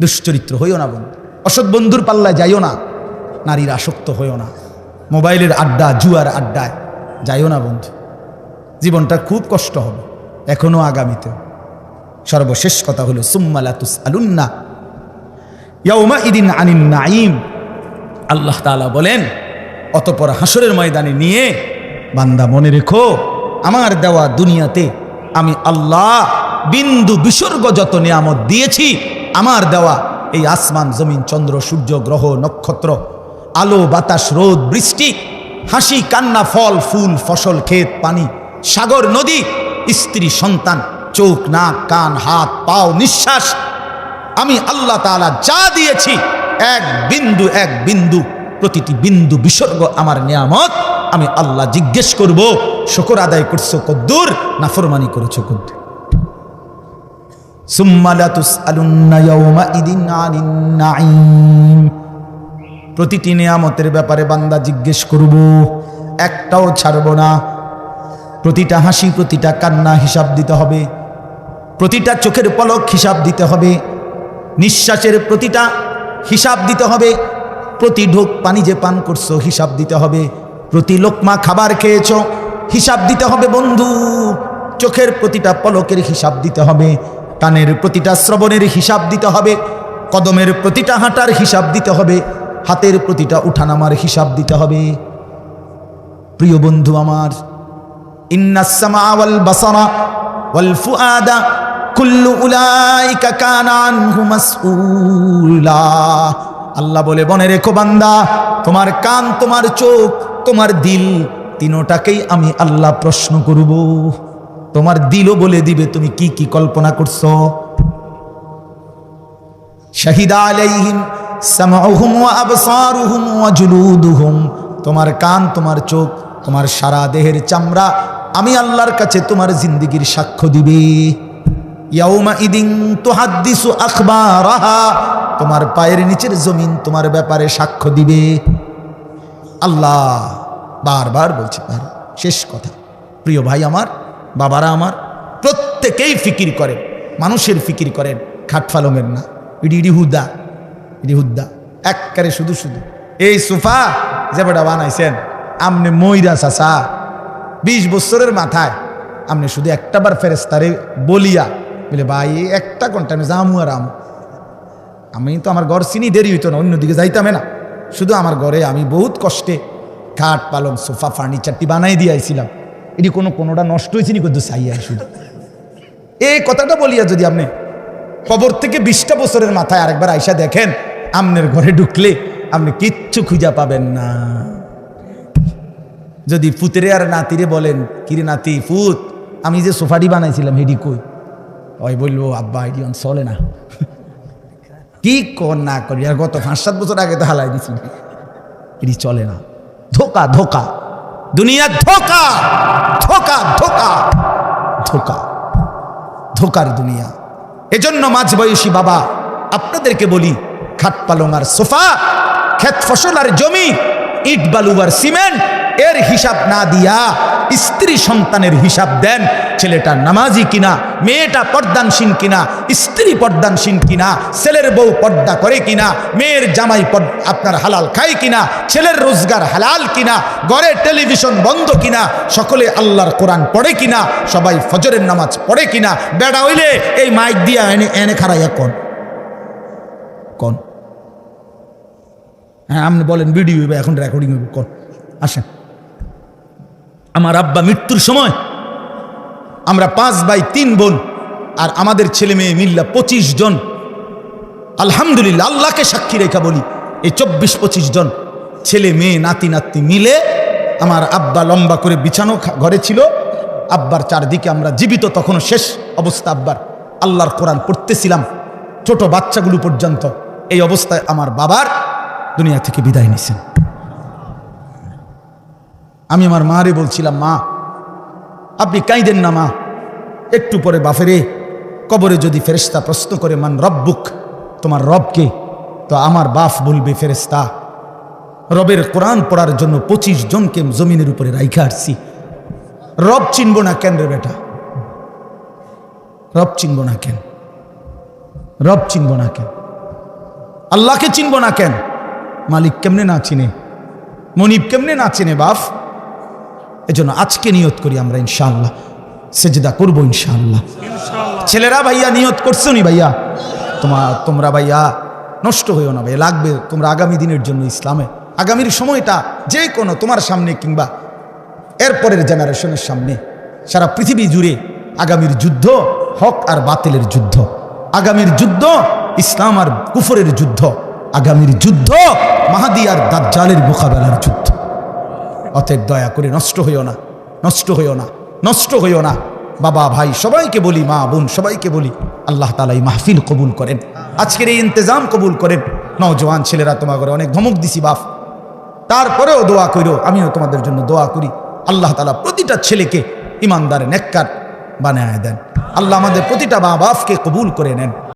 দুশ্চরিত্র হইও না বন্ধু, অসৎ বন্ধুর পাল্লায় যাইও না, নারীর আসক্ত হইও না, মোবাইলের আড্ডা, জুয়ার আড্ডায় যাইও না বন্ধু। জীবনটা খুব কষ্ট হবে, এখনো আগামীতে। সর্বশেষ কথা হলো, সুম্মা লাতুসআলুন্না ইয়াউমা ইদিন আনিন নাঈম। আল্লাহ তাআলা বলেন, অতঃপর হাসরের ময়দানে নিয়ে বান্দা মনে রেখো, আমার দেওয়া দুনিয়াতে আমি আল্লাহ বিন্দু বিসর্গ যত নিয়ামত দিয়েছি, আমার দেওয়া এই আসমান, জমিন, চন্দ্র, সূর্য, গ্রহ, নক্ষত্র, আলো, বাতাস, রোদ, বৃষ্টি, হাসি, কান্না, ফল, ফুল, ফসল, ক্ষেত, পানি, সাগর, নদী, স্ত্রী, সন্তান, চোখ, নাক, কান, হাত, পাও, নিঃশ্বাস, আমি আল্লাহ তাআলা যা দিয়েছি, এক বিন্দু প্রতিটি বিন্দু বিসর্গ আমার নিয়ামত। আমি আল্লাহ জিজ্ঞেস করব, শুকর আদায় করছো কদ্দুর, নাফরমানি করেছো কদ্দুর। সুম্মা লাতুসআলুন্না ইয়াউমা ইদিন আনিন নাঈম, প্রতিটি নিয়ামতের ব্যাপারে বান্দা জিজ্ঞেস করব, একটাও ছাড়ব না। প্রতিটা হাসি, প্রতিটা কান্না হিসাব দিতে হবে, প্রতিটা চোখের পলক হিসাব দিতে হবে, নিঃশ্বাসের প্রতিটা হিসাব দিতে হবে, প্রতি ঢোক পানি যে পান করছো হিসাব দিতে হবে, প্রতি লোকমা খাবার খেয়েছো হিসাব দিতে হবে বন্ধু। চোখের প্রতিটা পলকের হিসাব দিতে হবে, কানের প্রতিটা শ্রবণের হিসাব দিতে হবে, কদমের প্রতিটা হাঁটার হিসাব দিতে হবে, হাতের প্রতিটা উঠানামার হিসাব দিতে হবে। প্রিয় বন্ধু আমার, ইন্নাস সামা ওয়াল বাসারা ওয়াল ফুআদা কুল্লু উলাইকা কানা আনহু মাসউলা। আল্লাহ বলে, মনে রেখো বান্দা, তোমার কান, তোমার চোখ, তোমার দিল, তিনোটাকেই আমি আল্লাহ প্রশ্ন করব। তোমার দিলও বলে দিবে তুমি কি কি কল্পনা করছো। শাহিদা আলাইহিম সামউহুম ওয়া আবসারুহুম ওয়া জুলুদুহুম। তোমার কান, তোমার চোখ, তোমার সারা দেহের চামড়া আমি আল্লাহর কাছে তোমার জিন্দেগির সাক্ষ্য দিবে। ইয়াউমা ইদিন তুহাদ্দিসু আখবারাহা। তোমার পায়ের নিচের জমিন তোমার ব্যাপারে সাক্ষ্য দিবে। আল্লাহ বারবার বলছে, শেষ কথা। প্রিয় ভাই আমার, বাবারা আমার, প্রত্যেকেই ফিকির করেন, মানুষের ফিকির করেন, খাটফালঙের না। ইডি হুদা, ইডি হুদ্দা একবারে শুধু শুধু এই সোফা যে বেটা বানাইছেন আমনে ময়রা চাচা 20 বছরের মাথায় আমনে শুধু একটাবার ফেরেস্তারে বলিয়া বলে, ভাই একটা ঘন্টা আমি যামু আর আমি তো আমার ঘর চিনি, দেরি হইতো না, অন্যদিকে যাইতাম না। শুধু আমার ঘরে আমি বহুত কষ্টে খাট পালং সোফা ফার্নিচারটি বানাই দিয়ে আইছিলাম। এটি কোনোটা নষ্ট হয়েছে নি, কিন্তু চাইয়া শুধু এই কথাটা বলিয়া যদি আপনি কবর থেকে 20টা বছরের মাথায় আরেকবার আইসা দেখেন, আমনের ঘরে ঢুকলে আপনি কিচ্ছু খুঁজা পাবেন না। যদি ফুতেরে আর নাতিরে বলেন, কিরে নাতি, ফুত, আমি যে সোফাটি বানাইছিলাম হেডি কই, ওই বলবো, আব্বা এটি চলে না। কি কর না করি, আর গত 5-7 বছর আগে তো হালাই দিছি, এটি চলে না। ধোকা, ধোকা, দুনিয়া ধোকা, ধোকা, ধোকা, ধোকা, ধোকার দুনিয়া। এজন্য মাঝ বয়সী বাবা আপনাদেরকে বলি, খাট পালং আর সোফা, ক্ষেত ফসল আর জমি, ইট বালু আর সিমেন্ট এর হিসাব না দিয়া স্ত্রী সন্তানের হিসাব দেন। ছেলেটা নামাজি কিনা, মেয়েটা পর্দানসীন কিনা, স্ত্রী পর্দানসীন কিনা, ছেলের বউ পর্দা করে কিনা, মেয়ের জামাই আপনার হালাল খায় কিনা, ছেলের রোজগার হালাল কিনা, ঘরে টেলিভিশন বন্ধ কিনা, সকলে আল্লাহর কোরআন পড়ে কিনা, সবাই ফজরের নামাজ পড়ে কিনা। বেড়া হইলে এই মাইক দিয়া এনে খারাইয়া কোন হ্যাঁ আপনি বলেন ভিডিও হইবে, এখন রেকর্ডিং হইব, কোন আসেন। আমার আব্বা মৃত্যুর সময় আমরা 5 ভাই 3 বোন আর আমাদের ছেলে মেয়ে মিল্লা 25 জন, আলহামদুলিল্লাহ আল্লাহকে সাক্ষী রেখা বলি, এই 24-25 জন ছেলে মেয়ে নাতি নাতনি মিলে আমার আব্বা লম্বা করে বিছানো ঘরে ছিল। আব্বার চারদিকে আমরা জীবিত, তখনও শেষ অবস্থা আব্বার, আল্লাহর কোরআন পড়তেছিলাম, ছোট বাচ্চাগুলো পর্যন্ত। এই অবস্থায় আমার বাবার দুনিয়া থেকে বিদায় নিছেন। আমি আমার মারে বলছিলাম, মা আপনি কাঁদেন না মা, একটু পরে বাফেরে কবরে যদি ফেরেশতা প্রশ্ন করে, মান রব্বুক, তোমার রবকে, তো আমার বাপ বলবে, ফেরেশতা রবের কোরআন পড়ার জন্য 25 জনকে জমিনের উপরে রাইখা আসছি, রব চিনব না কেন রে বেটা, রব চিনব না কেন, রব চিনব না কেন, আল্লাহকে চিনব না কেন, মালিক কেমনে না চিনে, মনিব কেমনে না চিনে বাপ। এজন্য আজকে নিয়ত করি আমরা ইনশাআল্লাহ সেজদা করবো ইনশাআল্লাহ। ছেলেরা ভাইয়া নিয়ত করছো নি ভাইয়া, তোমরা ভাইয়া নষ্ট হইও না ভাইয়া, লাগবে তোমরা আগামী দিনের জন্য, ইসলামে আগামীর সময়টা যে কোনো তোমার সামনে কিংবা এরপরের জেনারেশনের সামনে, সারা পৃথিবী জুড়ে আগামীর যুদ্ধ হক আর বাতিলের যুদ্ধ, আগামীর যুদ্ধ ইসলাম আর কুফরের যুদ্ধ, আগামীর যুদ্ধ মাহাদি আর দাজ্জালের মোকাবেলার যুদ্ধ। অতএব দয়া করে নষ্ট হইও না, নষ্ট হইও না, নষ্ট হইও না। বাবা ভাই সবাইকে বলি, মা বোন সবাইকে বলি, আল্লাহ তাআলা এই মাহফিল কবুল করেন, আজকের এই ইন্তজাম কবুল করেন। নওজোয়ান ছেলেরা তোমার ঘরে অনেক ধমক দিছি বাপ, তারপরেও দোয়া করো, আমিও তোমাদের জন্য দোয়া করি। আল্লাহ তাআলা প্রতিটা ছেলেকে ইমানদার নেককার বানায় দেন। আল্লাহ আমাদের প্রতিটা মা বাপকে কবুল করে নেন।